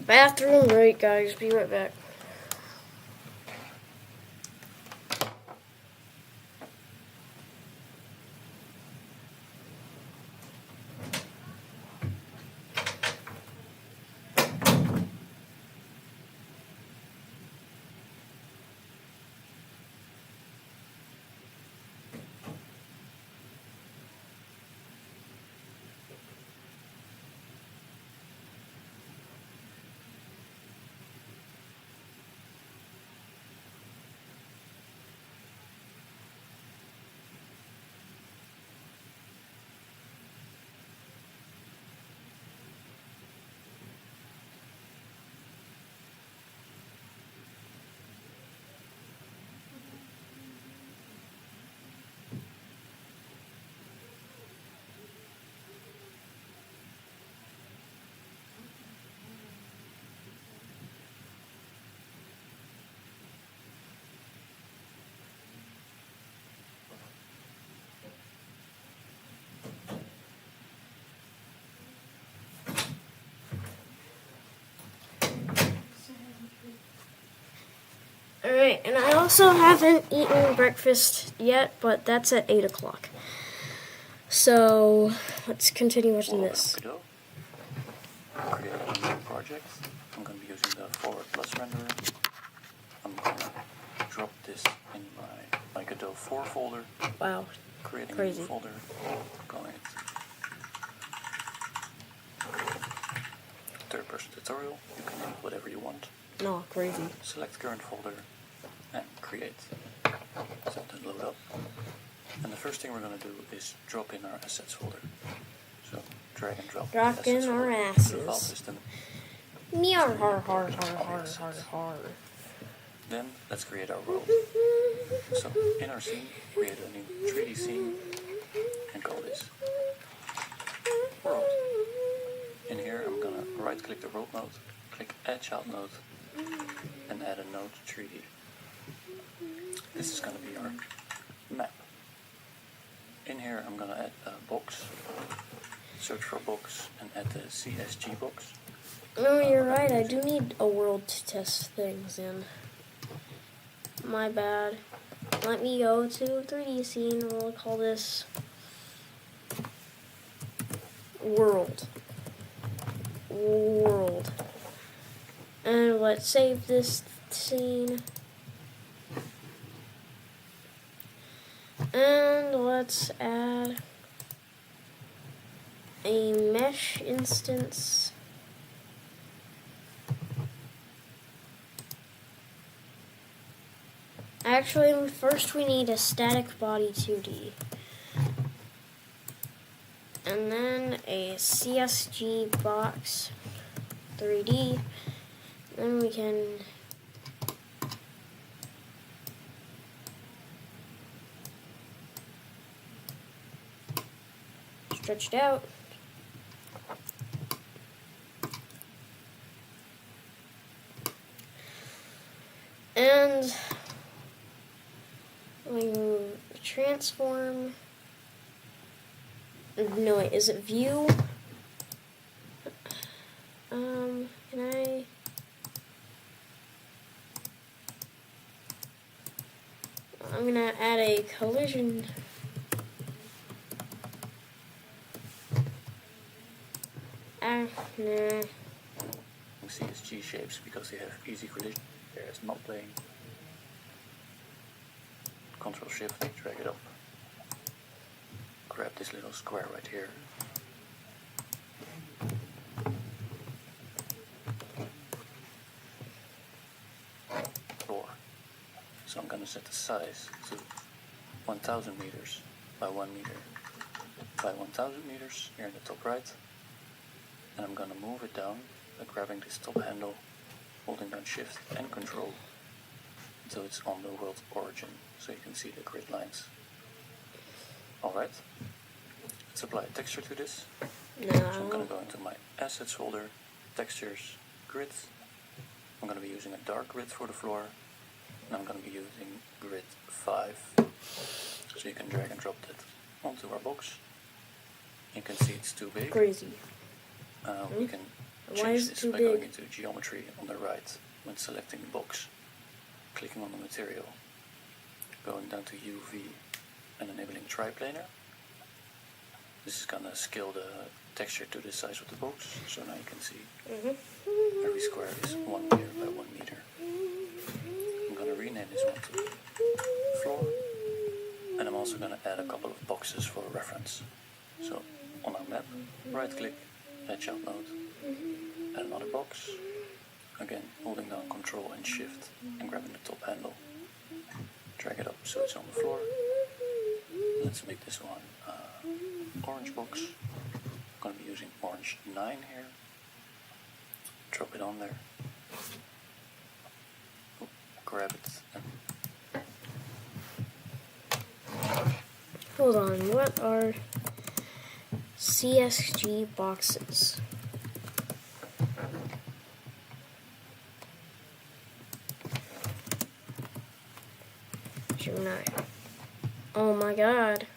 Bathroom break, guys. Be right back. Alright, and I also haven't eaten breakfast yet, but that's at 8 o'clock. So, let's continue watching this. Create a new project. I'm going to be using the forward plus renderer. I'm going to drop this in my Godot 4 folder. Wow. Creating Crazy. a new folder. Calling it third person tutorial. You can name it whatever you want. No, crazy. Select current folder and create. Set that load up. And the first thing we're going to do is drop in our assets folder. So drag and drop. Drop in our asses. To the file asses. system. Meow, har, har, har, har, har, har. Then let's create our world. So in our scene, create a new 3D scene and call this world. In here, I'm gonna right click the world node, click add child node, and add a node 3D. This is gonna be our map. In here, I'm gonna add a box, search for box, and add the CSG box. No, you're right. I do need a world to test things in. My bad. Let me go to 3D scene. We'll call this world. World. And let's save this scene. And let's add a mesh instance. Actually, first we need a static body 2D. And then a CSG box 3D. Then we can stretch it out. And we move transform. No, wait, is it view? Can I? I'm gonna add a collision. Nah. CSG shapes because they have easy collision. There's not playing. Control Shift, drag it up. Grab this little square right here. Floor. So I'm going to set the size to 1000 meters by 1 meter by 1000 meters here in the top right. And I'm going to move it down by grabbing this top handle, holding down Shift and Control until it's on the world origin, so you can see the grid lines. Alright, let's apply a texture to this. No. So I'm going to go into my assets folder, textures, grids. I'm going to be using a dark grid for the floor, and I'm going to be using grid 5. So you can drag and drop that onto our box. You can see it's too big. Crazy. We can Why Change is it this too by going big? into geometry on the right when selecting the box, clicking on the material, going down to UV and enabling triplanar. This is gonna scale the texture to the size of the box, so now you can see every square is 1 meter by 1 meter. I'm gonna rename this one to floor, and I'm also gonna add a couple of boxes for reference. So on our map, right click, add child node, add another box, again holding down Ctrl and Shift and grabbing the top handle, drag it up so it's on the floor. Let's make this one orange box. I'm going to be using orange 9 here. Drop it on there. Grab it. Hold on, what are CSG boxes? Gemini. Oh my god.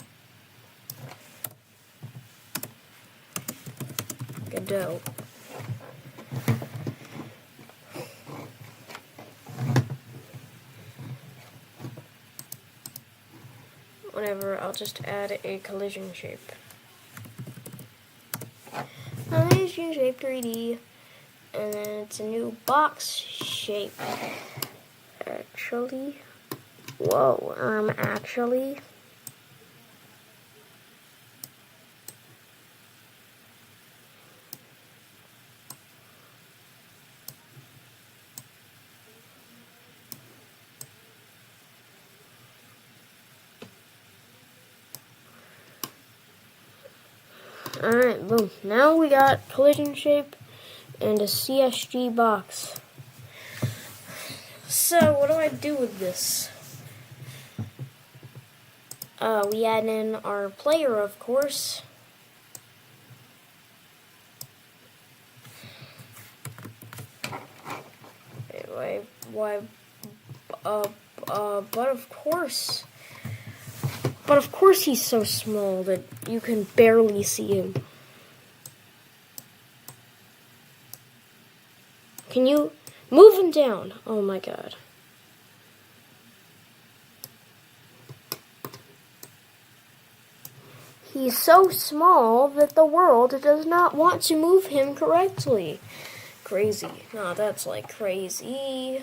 Godot. Whatever, I'll just add a collision shape. Collision shape 3D. And then it's a new box shape. Actually. Whoa, actually. Alright, boom. Now we got collision shape and a CSG box. So, what do I do with this? We add in our player, of course. But of course he's so small that you can barely see him. Can you move him down? Oh my god. He's so small that the world does not want to move him correctly. Crazy. No, that's like crazy.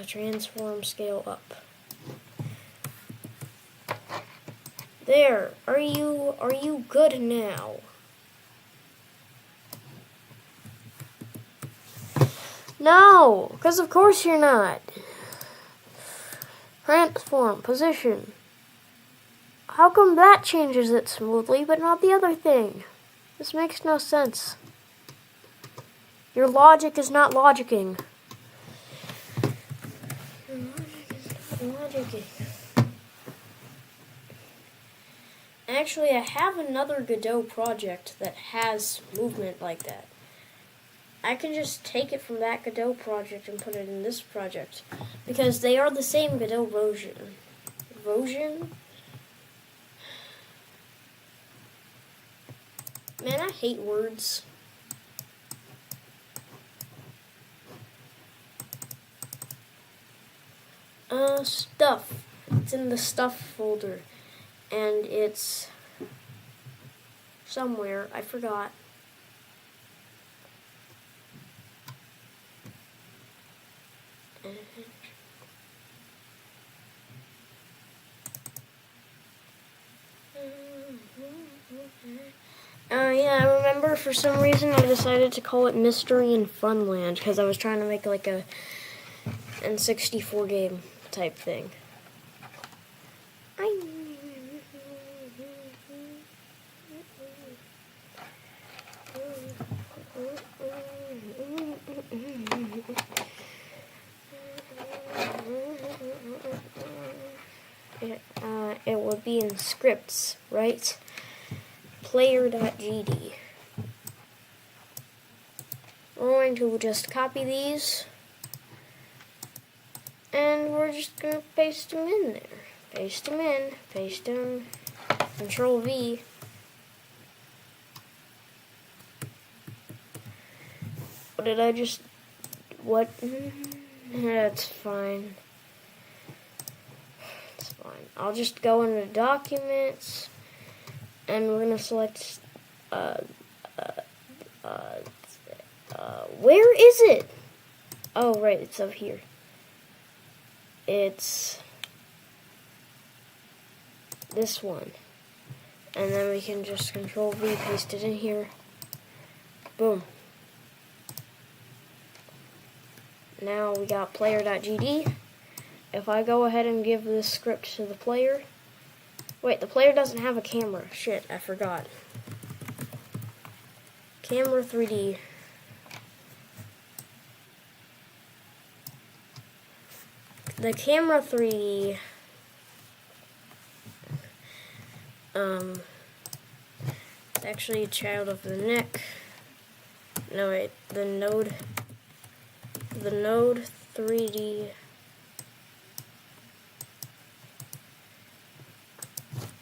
Transform scale up. There. Are you good now? No, because of course you're not. Transform position. How come that changes it smoothly but not the other thing? This makes no sense. Your logic is not logicking. Your logic is not logicking. Actually, I have another Godot project that has movement like that. I can just take it from that Godot project and put it in this project. Because they are the same Godot version. Man, I hate words. Stuff. It's in the stuff folder. And it's somewhere. I forgot. Yeah, I remember for some reason I decided to call it Mystery in Funland because I was trying to make like a N64 game type thing. It would be in scripts, right? Player.gd. We're going to just copy these, and we're just going to paste them in there. Paste them in, paste them, Control V, What did I just... What? That's fine. It's fine. I'll just go into Documents, and we're going to select... where is it? Oh, right, it's up here. It's this one. And then we can just Control V, paste it in here. Boom. Now we got player.gd. If I go ahead and give this script to the player... Wait, the player doesn't have a camera. Shit, I forgot. Camera 3D. The camera 3D... it's actually a child of the neck. No, wait, the node 3D.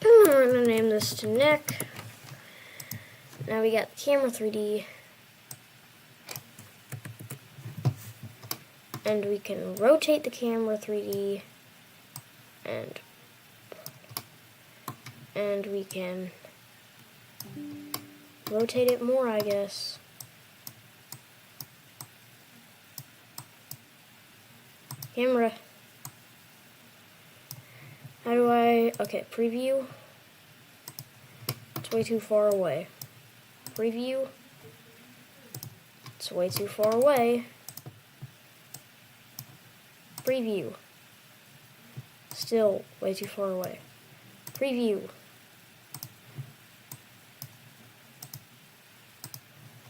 We're gonna name this to neck. Now we got camera 3D. And we can rotate the camera 3D. And we can rotate it more, I guess. Camera. How do I... Okay, preview. It's way too far away. Preview. It's way too far away. Preview. Still way too far away. Preview.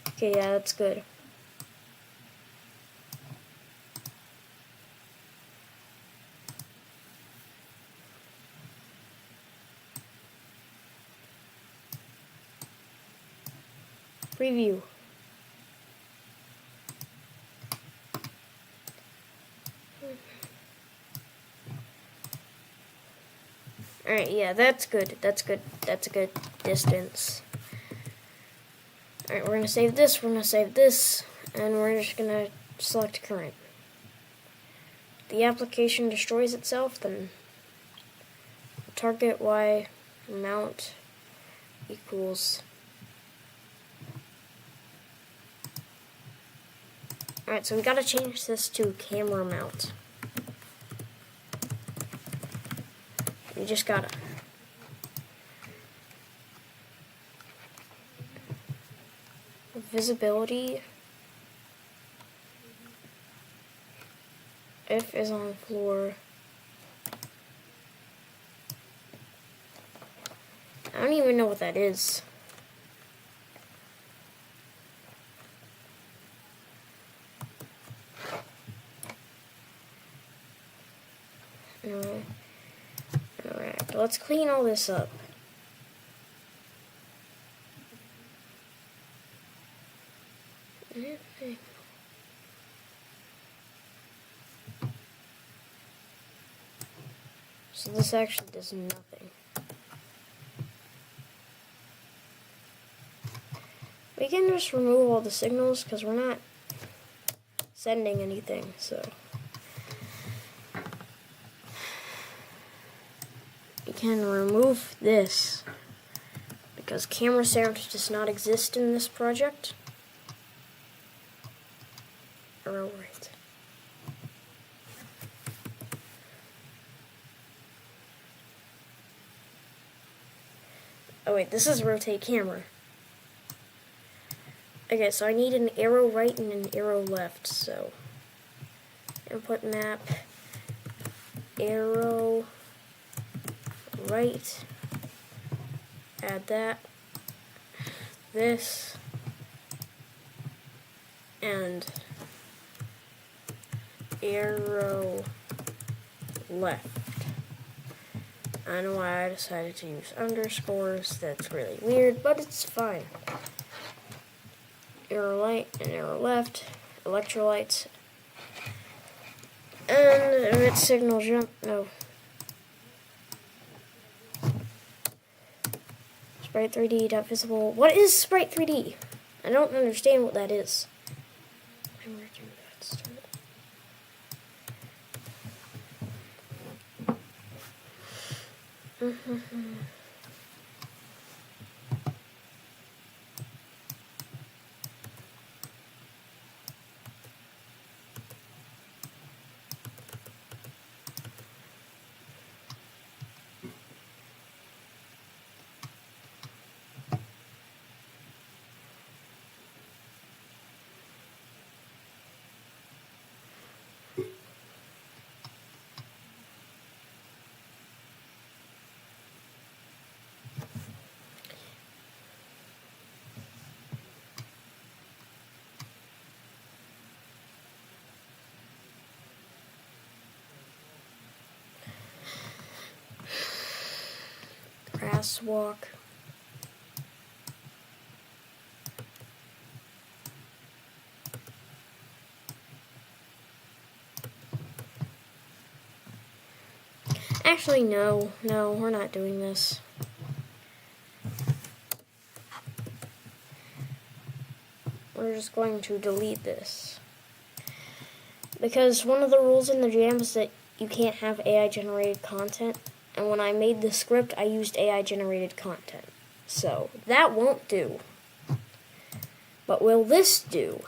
Okay, yeah, that's good. Preview. Alright, yeah, that's good. That's good. That's a good distance. Alright, we're going to save this, we're going to save this, and we're just going to select current. If the application destroys itself, then target Y mount equals... Alright, so we got to change this to camera mount. You just gotta. Visibility. If is on floor. I don't even know what that is. Alright, let's clean all this up. So this actually does nothing. We can just remove all the signals because we're not sending anything, so. We can remove this because camera sound does not exist in this project. Alright. Oh wait, this is rotate camera. Okay, so I need an arrow right and an arrow left, so input map, arrow right, add that, this, and arrow left. I don't know why I decided to use underscores, that's really weird, but it's fine. Arrow right and arrow left, electrolytes, and emit signal jump, no. Sprite 3D.visible. What is Sprite 3D? I don't understand what that is. Grass walk. Actually, no, we're not doing this. We're just going to delete this. Because one of the rules in the jam is that you can't have AI generated content. And when I made the script, I used AI generated content. So that won't do. But will this do?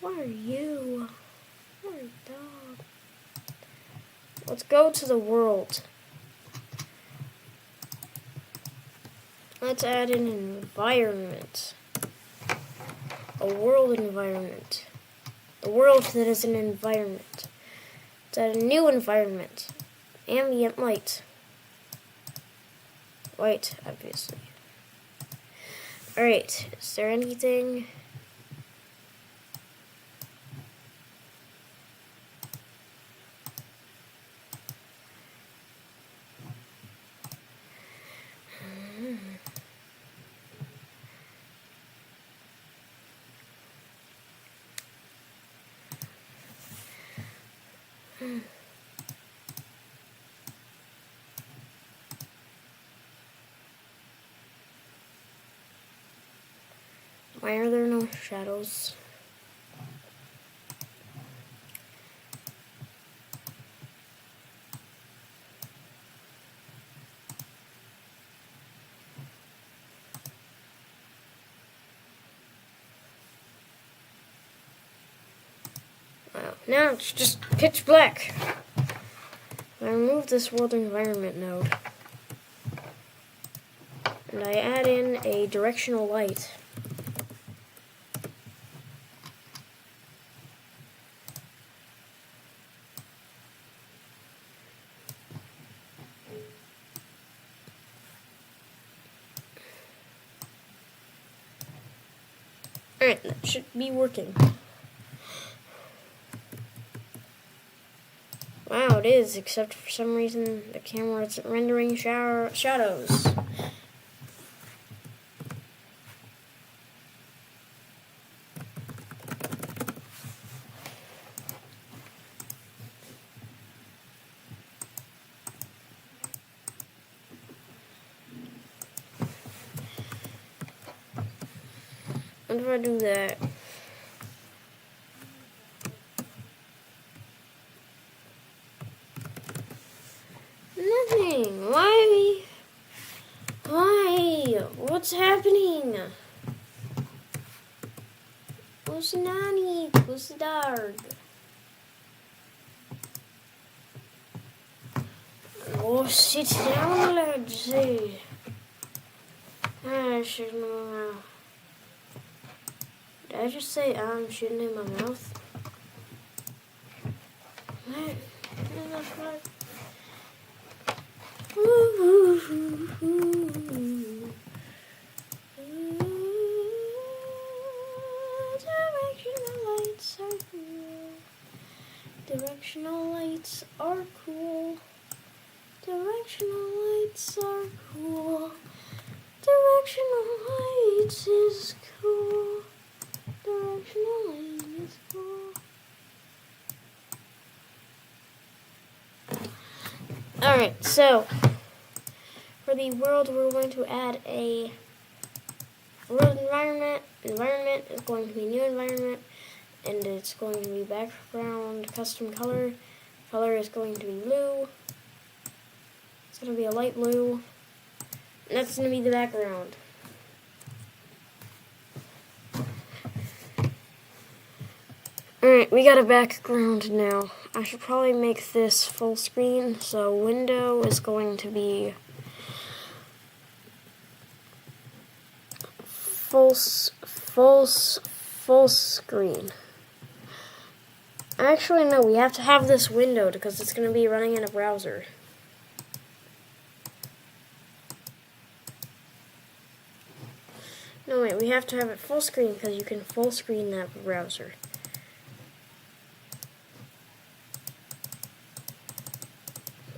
What are you? What a dog. Let's go to the world. Let's add an environment. A world environment. A world that is an environment. Let's add a new environment. Ambient light. White, obviously. Alright, is there anything? Why are there no shadows? Wow, now it's just pitch black. I remove this world environment node. And I add in a directional light. Alright, that should be working. Wow, it is, except for some reason the camera isn't rendering shadows. What if I do that? Nothing. Why? Why? What's happening? What's nani? What's dark? Oh, sit down, lads. I shouldn't have. Did I just say I'm shooting in my mouth? What? What the fuck? Directional lights are cool. Directional lights are cool. Directional lights are cool. Directional lights is cool. Directional lights is cool. Alright, so for the world we're going to add a world environment. Environment is going to be new environment, and it's going to be background custom color. Color is going to be blue. It's going to be a light blue. And that's going to be the background. Alright, we got a background now. I should probably make this full screen. So window is going to be full screen. Actually, no, we have to have this window because it's going to be running in a browser. No, wait, we have to have it full screen because you can full screen that browser.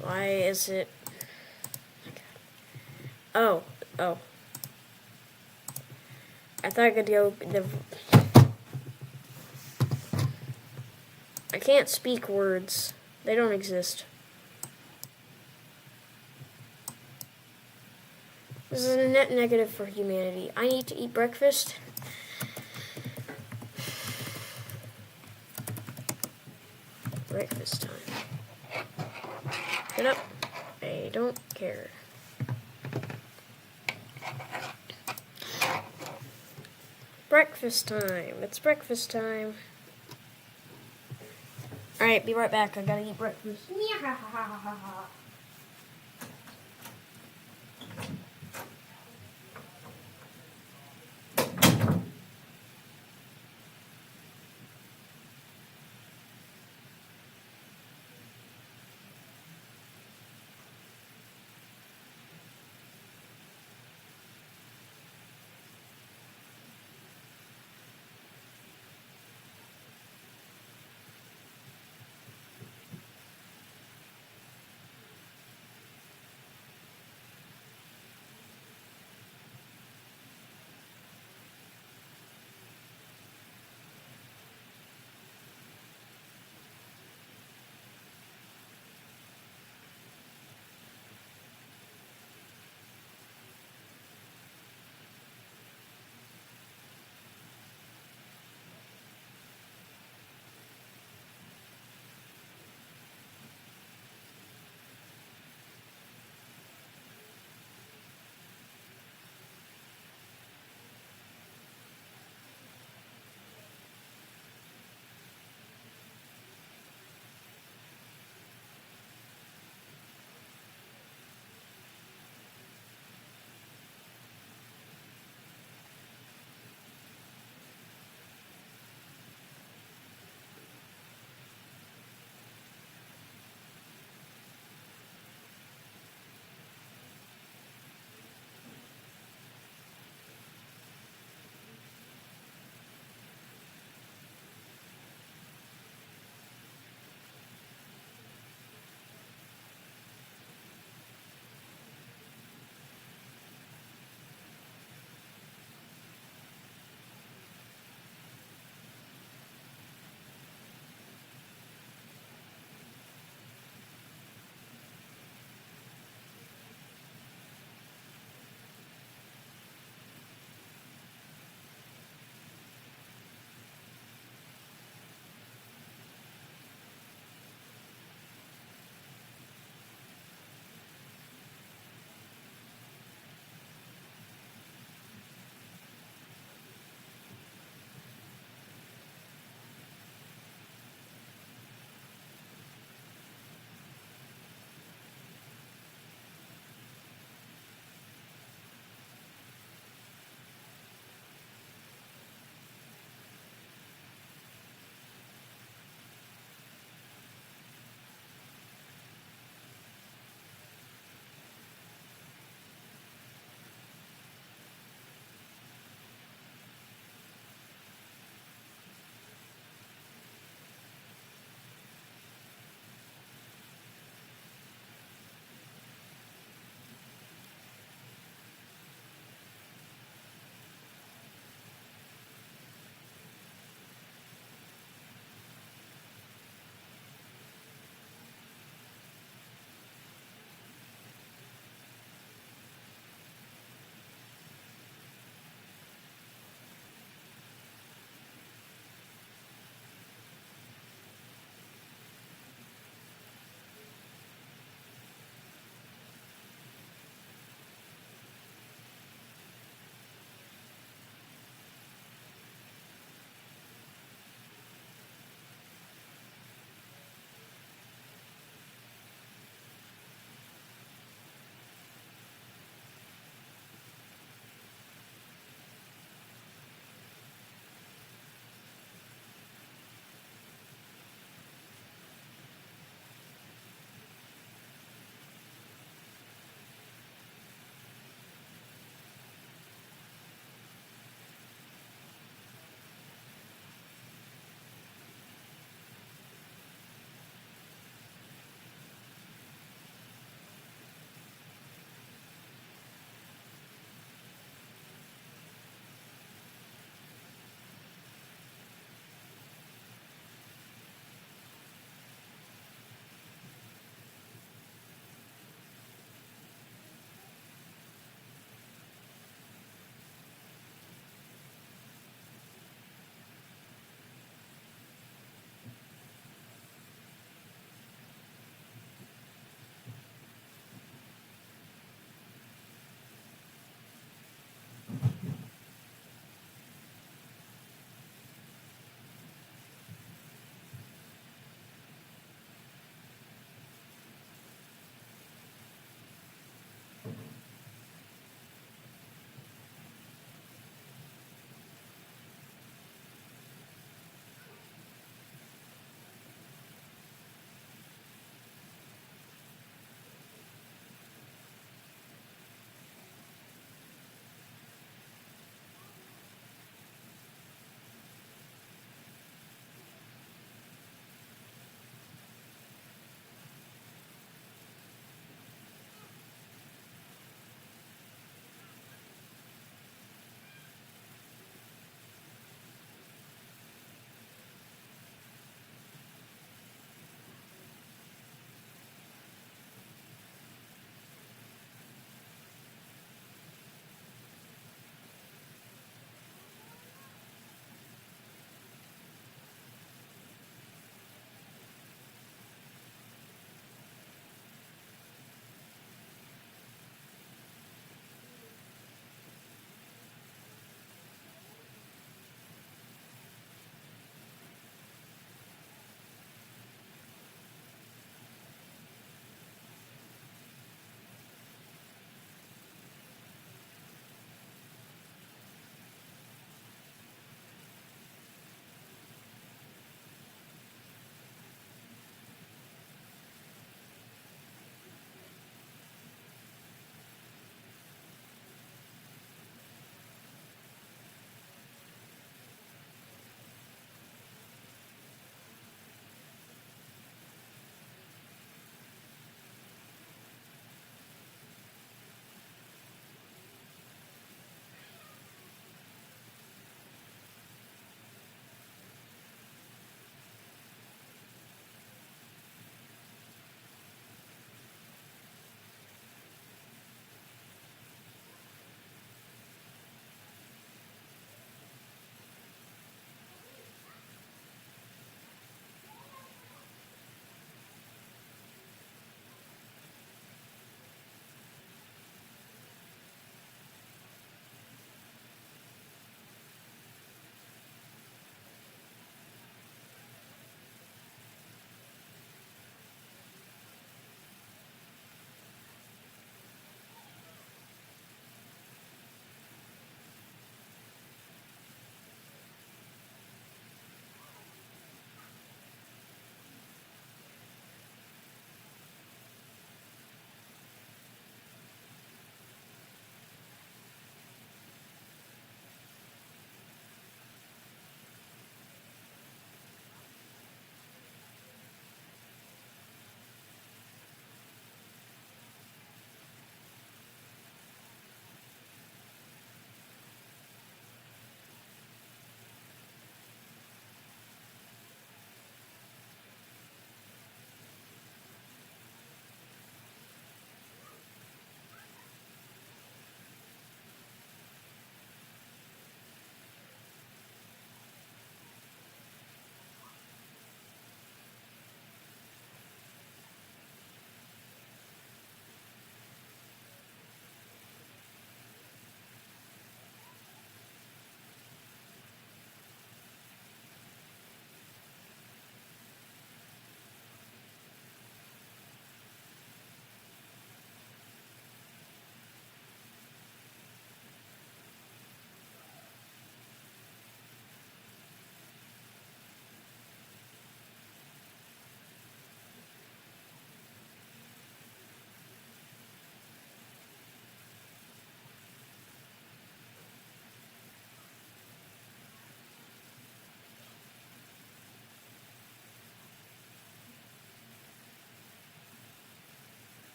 Why is it... Oh. I thought I could go... I can't speak words. They don't exist. This is a net negative for humanity. I need to eat breakfast. Breakfast time. Get up. I don't care. Breakfast time. It's breakfast time. Alright, be right back. I gotta eat breakfast.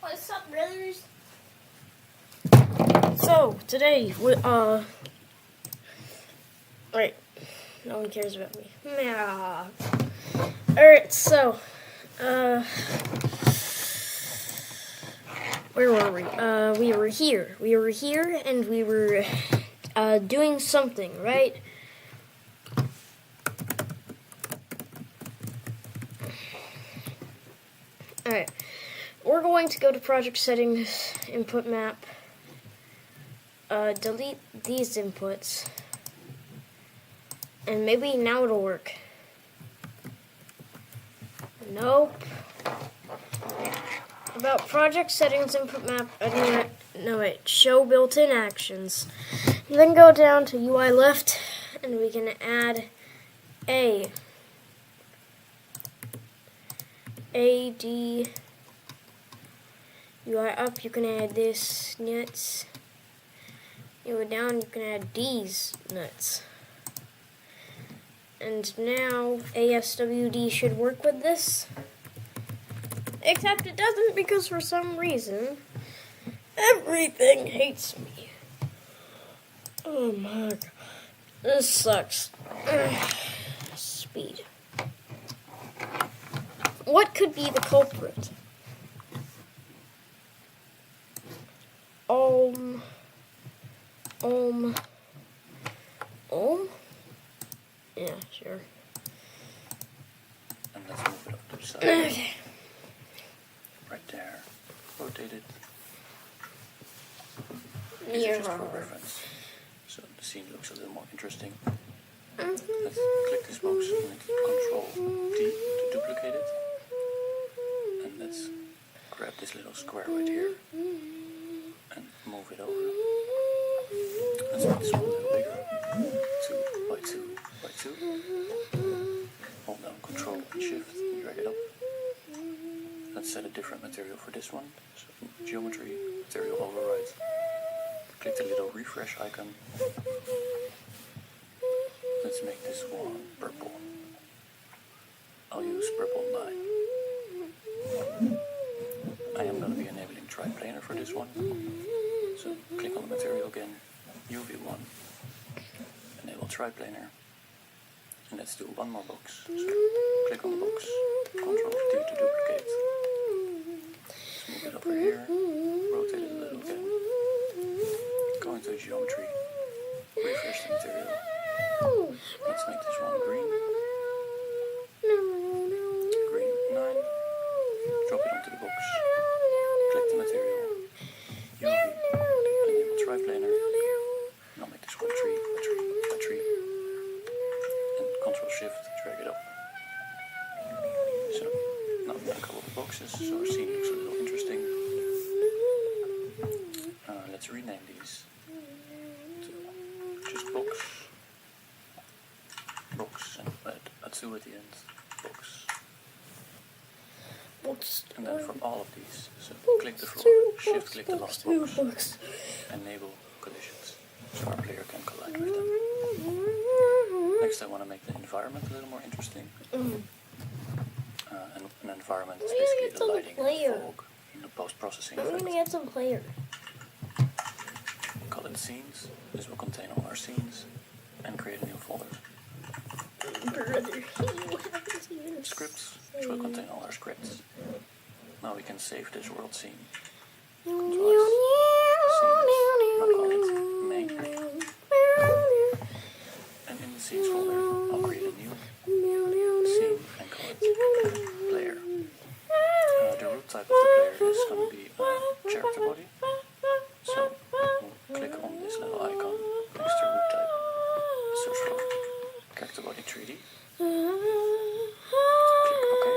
What's up, brothers? So, today, wait, no one cares about me. Nah. Alright, so, where were we? We were here. We were here, and we were, doing something, right? Alright. We're going to go to project settings, input map, delete these inputs, and maybe now it'll work. Nope. About project settings, input map, show built-in actions. And then go down to UI left, and we can add AD. UI up, you can add this nuts. UI down, you can add these nuts. And now ASWD should work with this. Except it doesn't, because for some reason everything hates me. Oh my god. This sucks. Speed. What could be the culprit? Yeah, sure. And let's move it up to the side. Okay. Right there. Rotate it. Yeah. These are just for reference. So the scene looks a little more interesting. Let's click this box and Control D to duplicate it. And let's grab this little square right here and move it over. Let's make this one a little bigger. 2 by 2 by 2. Hold down Control and Shift and drag it up. Let's set a different material for this one. So geometry, material override. Click the little refresh icon. Let's make this one purple. I'll use purple 9. I am going to be enabling triplanar for this one. So click on the material again, UV1, enable triplanar, and let's do one more box. So click on the box, Control D to duplicate. Let's move it over here, rotate it a little again, go into geometry, refresh the material. Let's make this one green. Green 9. Drop it onto the box. Click the material. UV. Enable triplanar. And I'll make this one 3 by 3 by 3. And Control Shift, drag it up. So now we've got a couple of boxes, so our scene looks a little interesting. Let's rename these to just box. Box and add a 2 at the end. Box. And then for all of these, so click the floor, shift click the last box, enable collisions, so our player can collide with them. Next I want to make the environment a little more interesting. And an environment is basically the lighting and the fog in the post-processing effect. I'm gonna get some player. Call it scenes, this will contain all our scenes, and create a new folder. Scripts, which will contain all our scripts. Now we can save this world scene. Control S, scenes, I'll call it main. And in the scenes folder, I'll create a new scene and call it player. The root type of the player is going to be a character body. So we'll click on this little icon next to root type. Search for character body 3D. Click OK.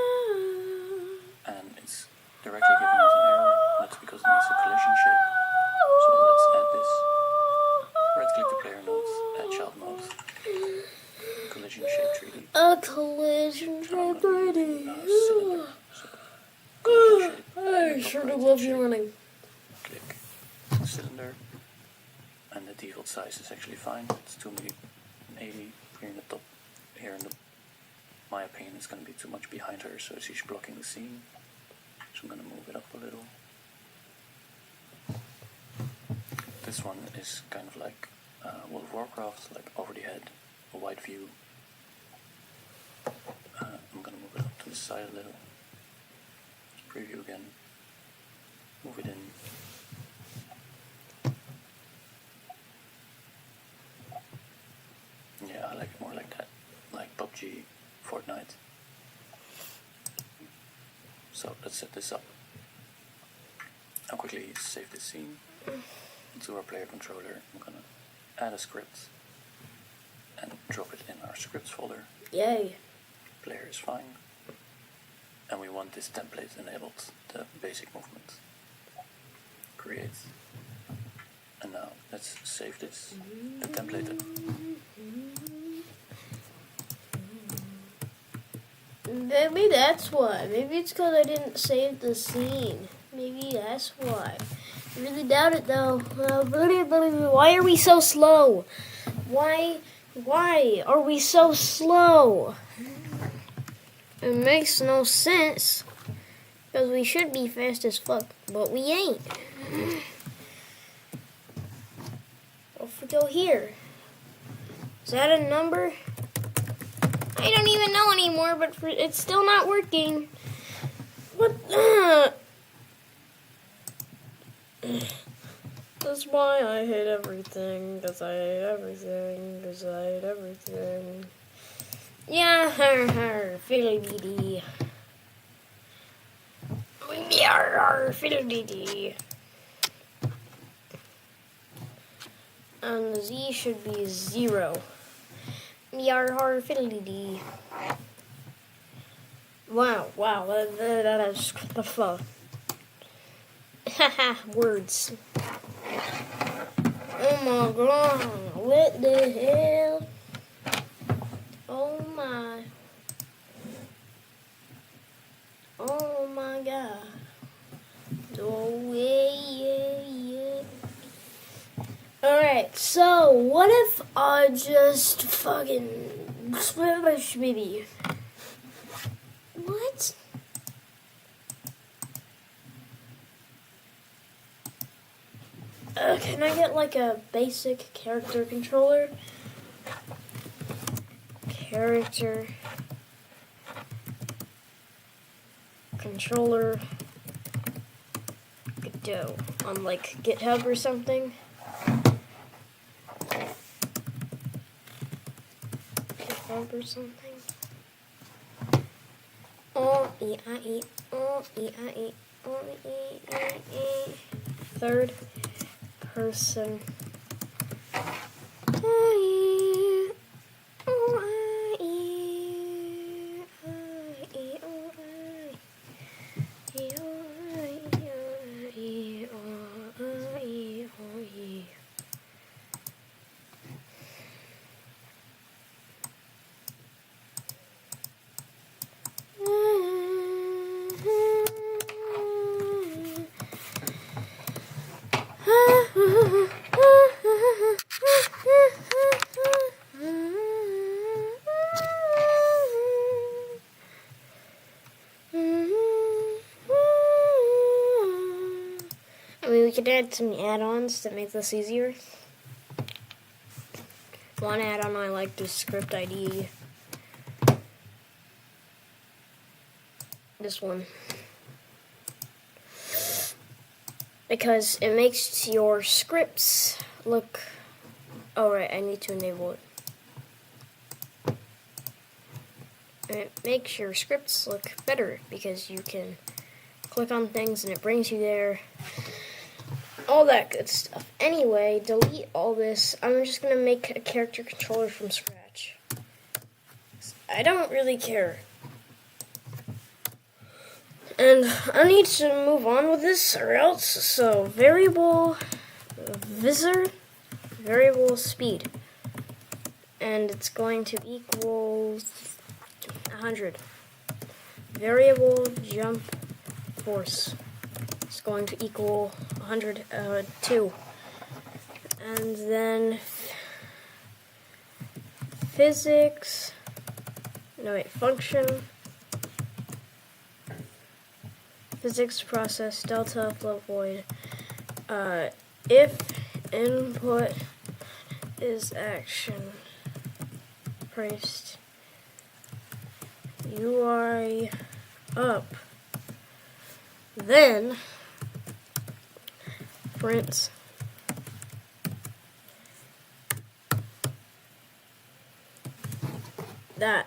And it's directly giving us an error. That's because it needs a collision shape. So let's add this. Right click the player node, add child mode. Collision shape 3D. A collision shape 3D. Cylinder. So collision shape. I sure do love you running. Click cylinder. And the default size is actually fine. It's 280 here in the top. Here in my opinion, it's going to be too much behind her, so she's blocking the scene. So I'm going to move it up a little. this one is kind of like World of Warcraft, like over the head, a wide view. I'm gonna move it up to the side a little. Let's preview again. Move it in. Yeah, I like it more like that, like PUBG, Fortnite. So let's set this up. I'll quickly save this scene into our player controller. I'm gonna add a script and drop it in our scripts folder. Yay. Player is fine. And we want this template enabled, the basic movement. Create. And now let's save this and template it. Maybe that's why. Maybe it's because I didn't save the scene. Maybe that's why. I really doubt it though. Why are we so slow? Why are we so slow? It makes no sense. Because we should be fast as fuck, but we ain't. If we go here, is that a number? I don't even know anymore, but it's still not working. What? That's why I hate everything, because I hate everything, because I hate everything. Yeah, fiddle-dee-dee. Yeah, fiddle-dee-dee. And the Z should be 0. Yar fiddle-dee-dee. Wow, that is the fuck. Haha, words. Oh my god, what the hell? Oh my. Oh my god. Oh yeah. Alright, so what if I just fucking split my schmitty? What? Can I get like a basic character controller? Character controller Godot on like GitHub or something. GitHub or something. O-E-I-E, O-E-I-E, O-E-I-E. Third person. O-E, O-I-E, I-E, O-I, E-O-I-E, O-I-E, O-E. We could add some add-ons to make this easier. One add-on I liked is Script ID. This one. Because it makes your scripts look... Oh right, I need to enable it. And it makes your scripts look better because you can click on things and it brings you there. All that good stuff. Anyway, delete all this. I'm just going to make a character controller from scratch. I don't really care. And I need to move on with this or else. So, variable visor, variable speed. And it's going to equal 100. Variable jump force. It's going to equal 102. And then function, physics process, delta, float void, if input is action pressed UI up, then print that.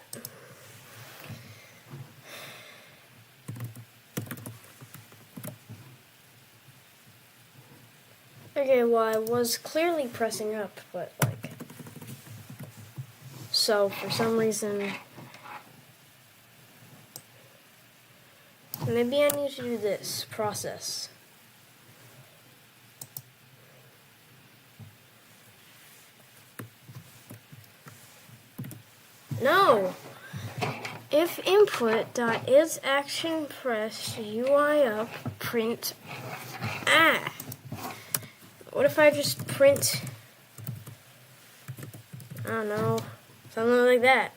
Okay, well, I was clearly pressing up, but like, so for some reason, maybe I need to do this process. No! If input dot is action pressed UI up print What if I just print, I don't know, something like that?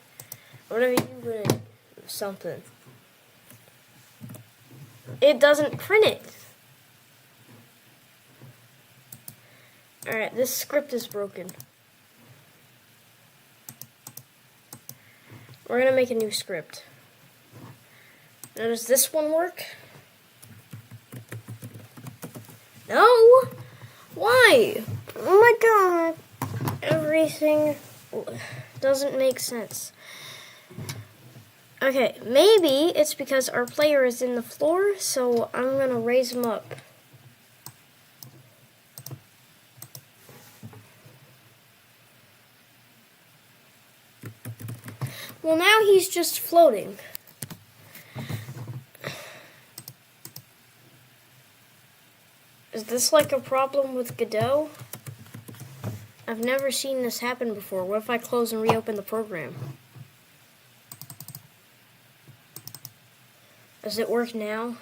Whatever you would, something. It doesn't print it. Alright, this script is broken. We're gonna make a new script. Now, does this one work? No! Why? Oh my god. Everything doesn't make sense. Okay, maybe it's because our player is in the floor, so I'm gonna raise him up. Well, now he's just floating. Is this like a problem with Godot? I've never seen this happen before. What if I close and reopen the program? Does it work now?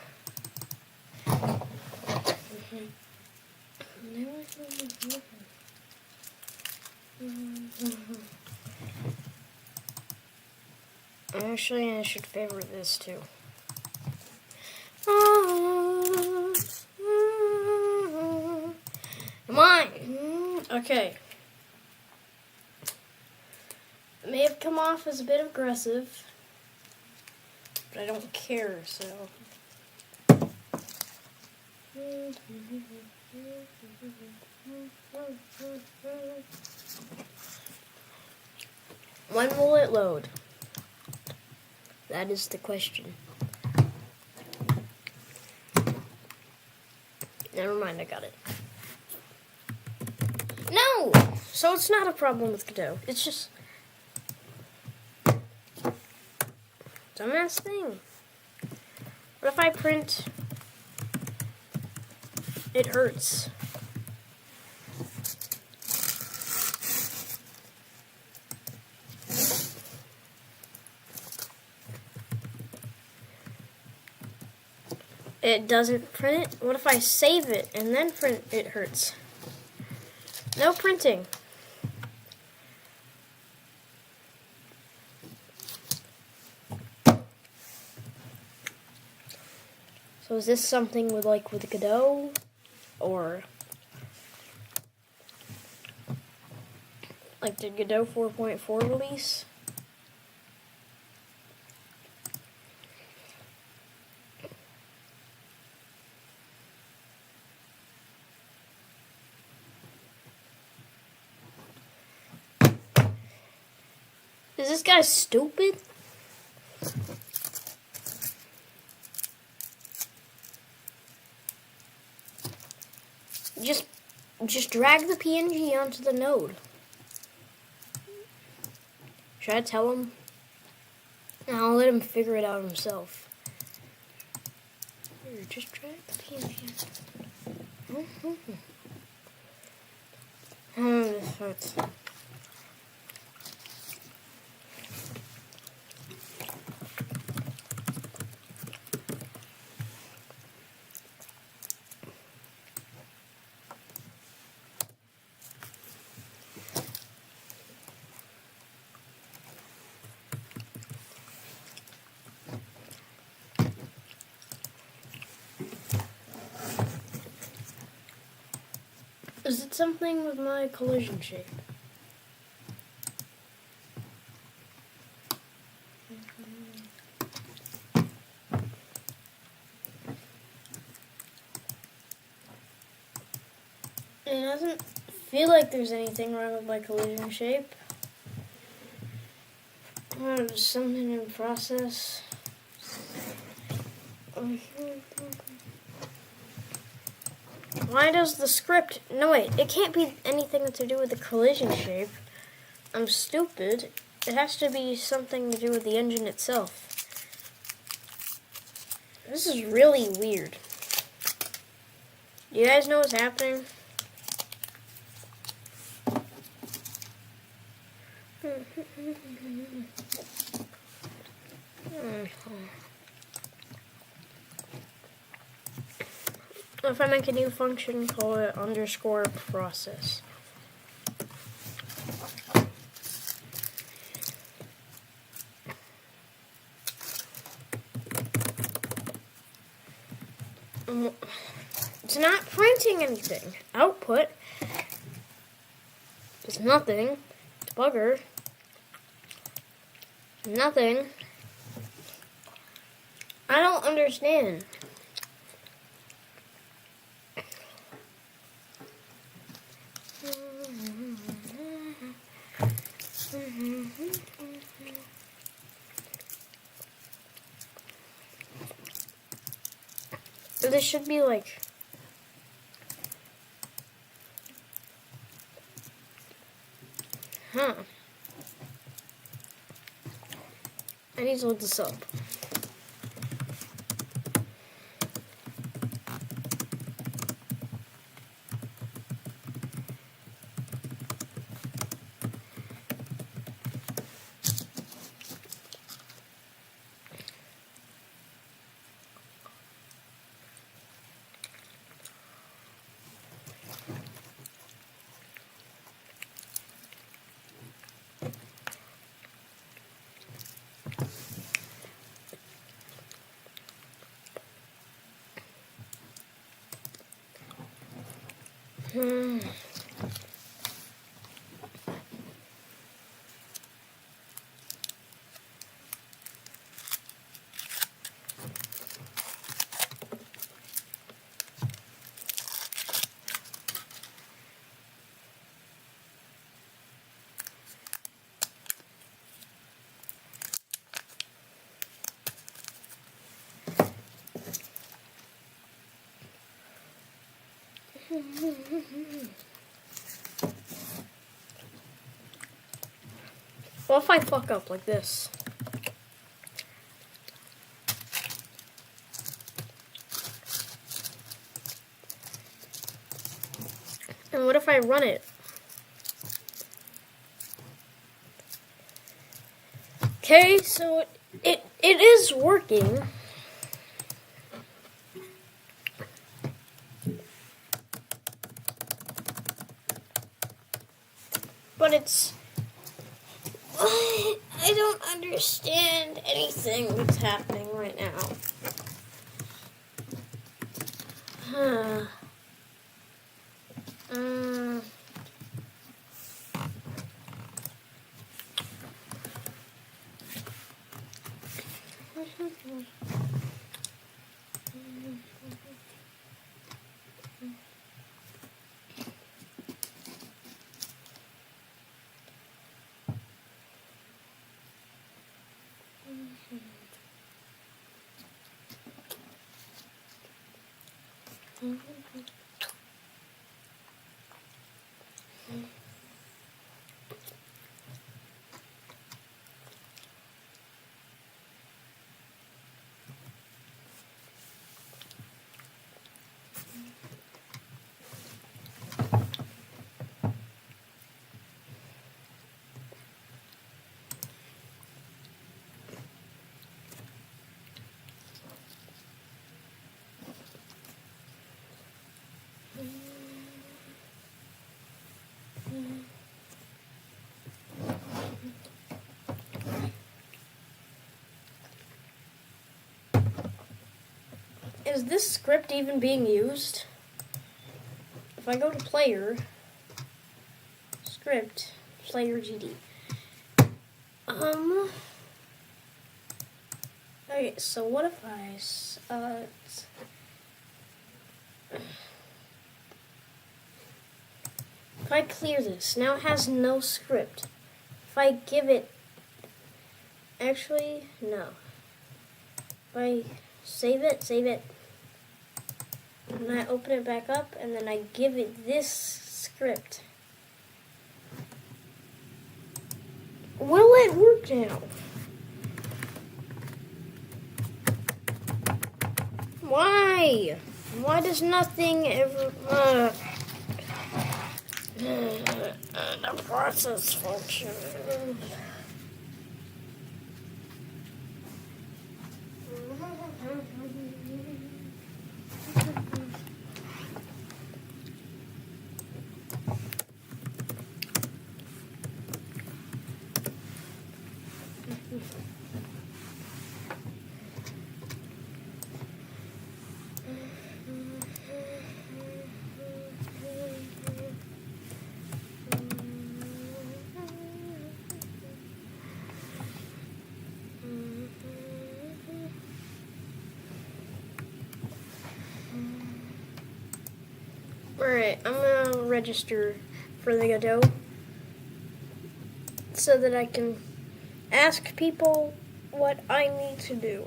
Actually, I should favorite this too. Come on! Okay. It may have come off as a bit aggressive, but I don't care, so. When will it load? That is the question. Never mind, I got it. No! So it's not a problem with Godot. It's just dumbass thing. What if I print it hurts? It doesn't print it? What if I save it and then print it hurts? No printing. So is this something with Godot? Or like the Godot 4.4 release? Is this guy stupid? Just drag the PNG onto the node. Should I tell him? No, I'll let him figure it out himself. Here, just drag the PNG. This hurts. Is it something with my collision shape? It doesn't feel like there's anything wrong with my collision shape. Oh, there's something in process. Why does the script... No, wait. It can't be anything to do with the collision shape. I'm stupid. It has to be something to do with the engine itself. This is really weird. Do you guys know what's happening? If I make a new function, call it underscore process. It's not printing anything. Output is nothing. Debugger, nothing. I don't understand. This should be like... Huh. I need to look this up. What if I fuck up like this? And what if I run it? Okay, so it is working. But it's... I don't understand anything that's happening right now. Huh. Is this script even being used? if I go to player, script, player GD. Okay, so what if if I clear this, now it has no script. If I give it, actually, no. If I save it, and I open it back up, and then I give it this script. Will it work now? Why? Why does nothing ever... the process function. Alright, I'm gonna register for the Godot so that I can ask people what I need to do.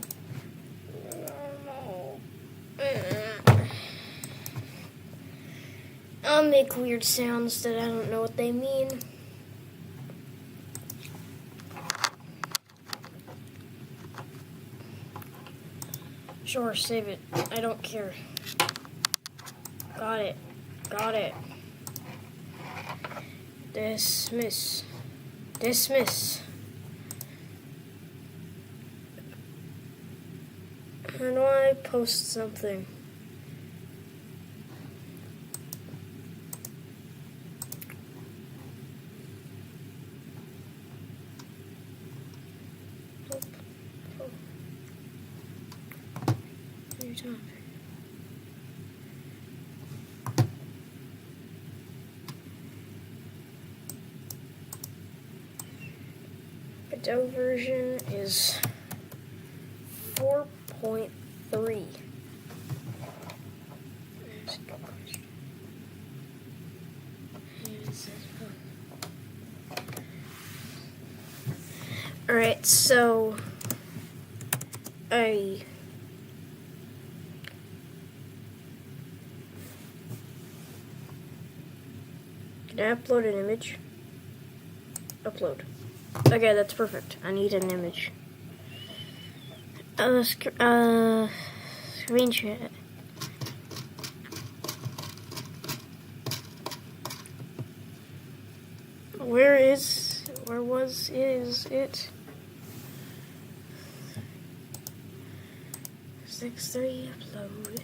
I'll make weird sounds that I don't know what they mean. Sure, save it. I don't care. Got it. Got it. Dismiss. Dismiss. How do I post something? New topic. Godot version is 4.3. Alright, so I can I upload an image? Upload. Okay, that's perfect. I need an image. Screenshot. Where is it? 6.3 upload.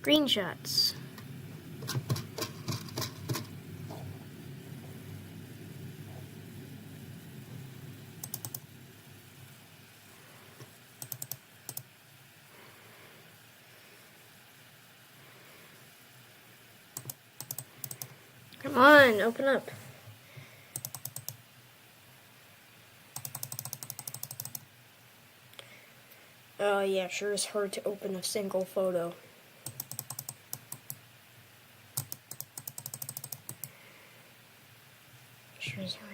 Screenshots. Come on, open up. Oh yeah, sure is hard to open a single photo. Sure is hard.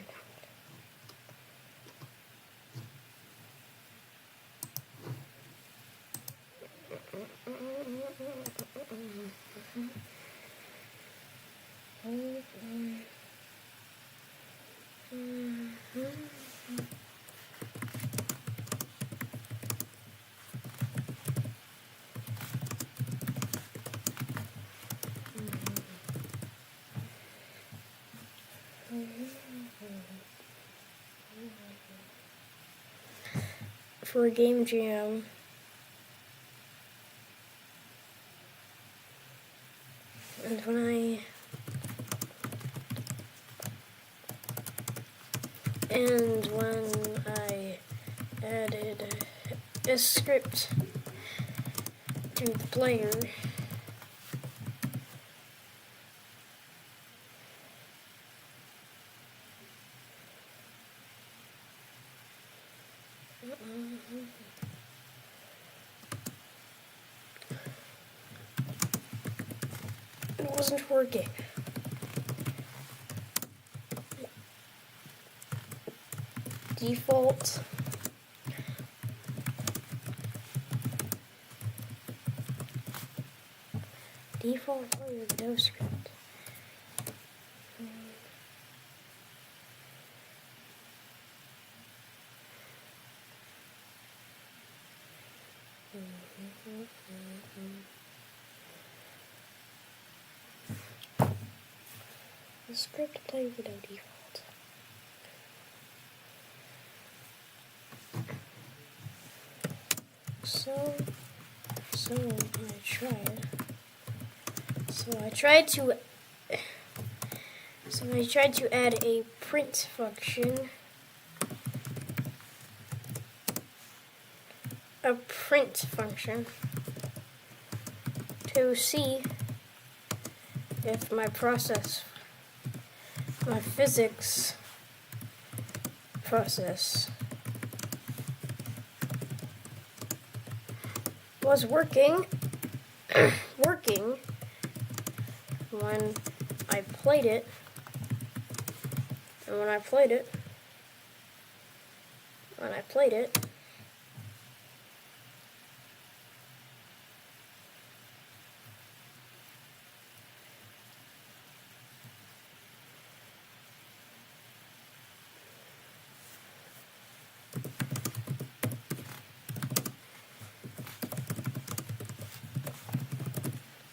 For a game jam, and when I added a script to the player. It wasn't working. Default. Default player, no script. The script player with no default. So I tried to add a print function. A print function to see if my physics process was working when I played it, and when I played it,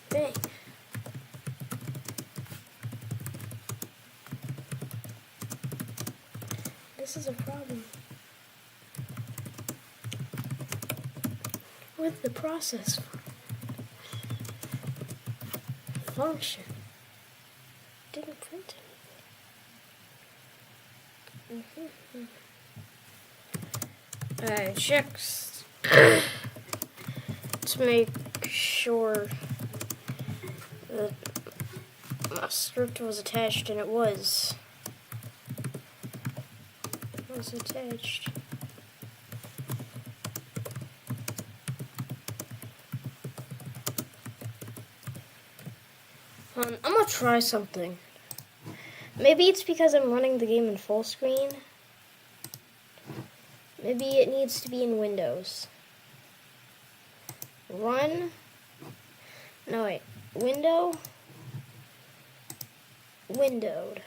dang. This is a problem with the process function. Didn't print anything. I checked to make sure that my script was attached, and it was. It was attached. I'm gonna try something. Maybe it's because I'm running the game in full screen. Maybe it needs to be in Windows. Run. No, wait. Window. Windowed.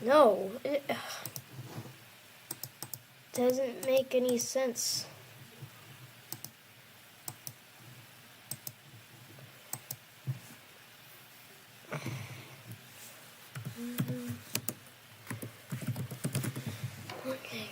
No, it doesn't make any sense. Okay.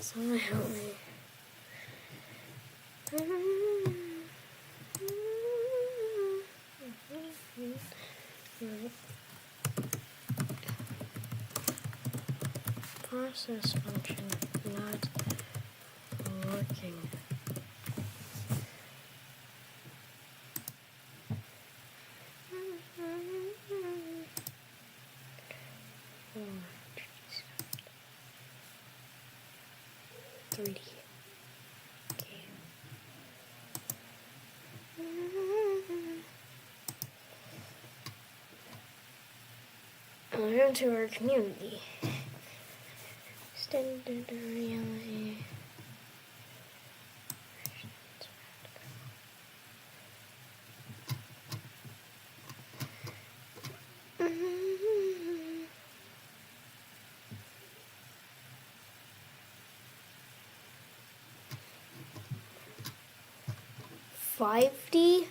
Someone help me. Process function not working. Oh, 3D. Okay. Welcome to our community. Extended reality. $50?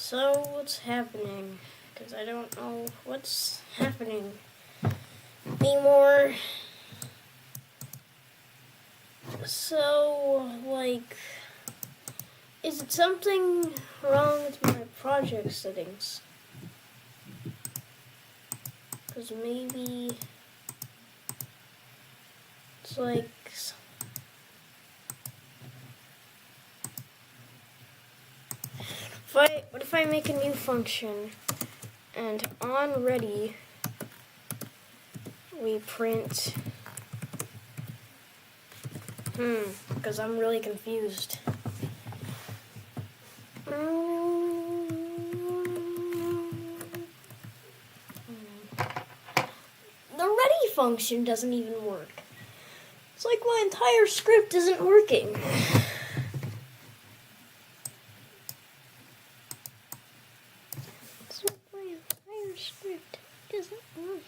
So what's happening? Because I don't know what's happening anymore. So, like, is it something wrong with my project settings? Because maybe it's like, what if I make a new function and on ready we print, because I'm really confused. The ready function doesn't even work. It's like my entire script isn't working. It's like my entire script isn't working.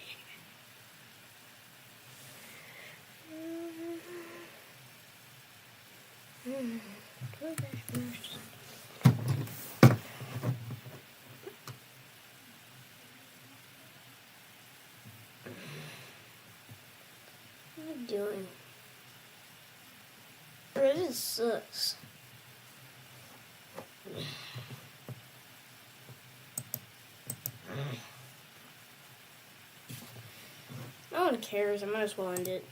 What am I doing? This sucks. No one cares. I might as well end it.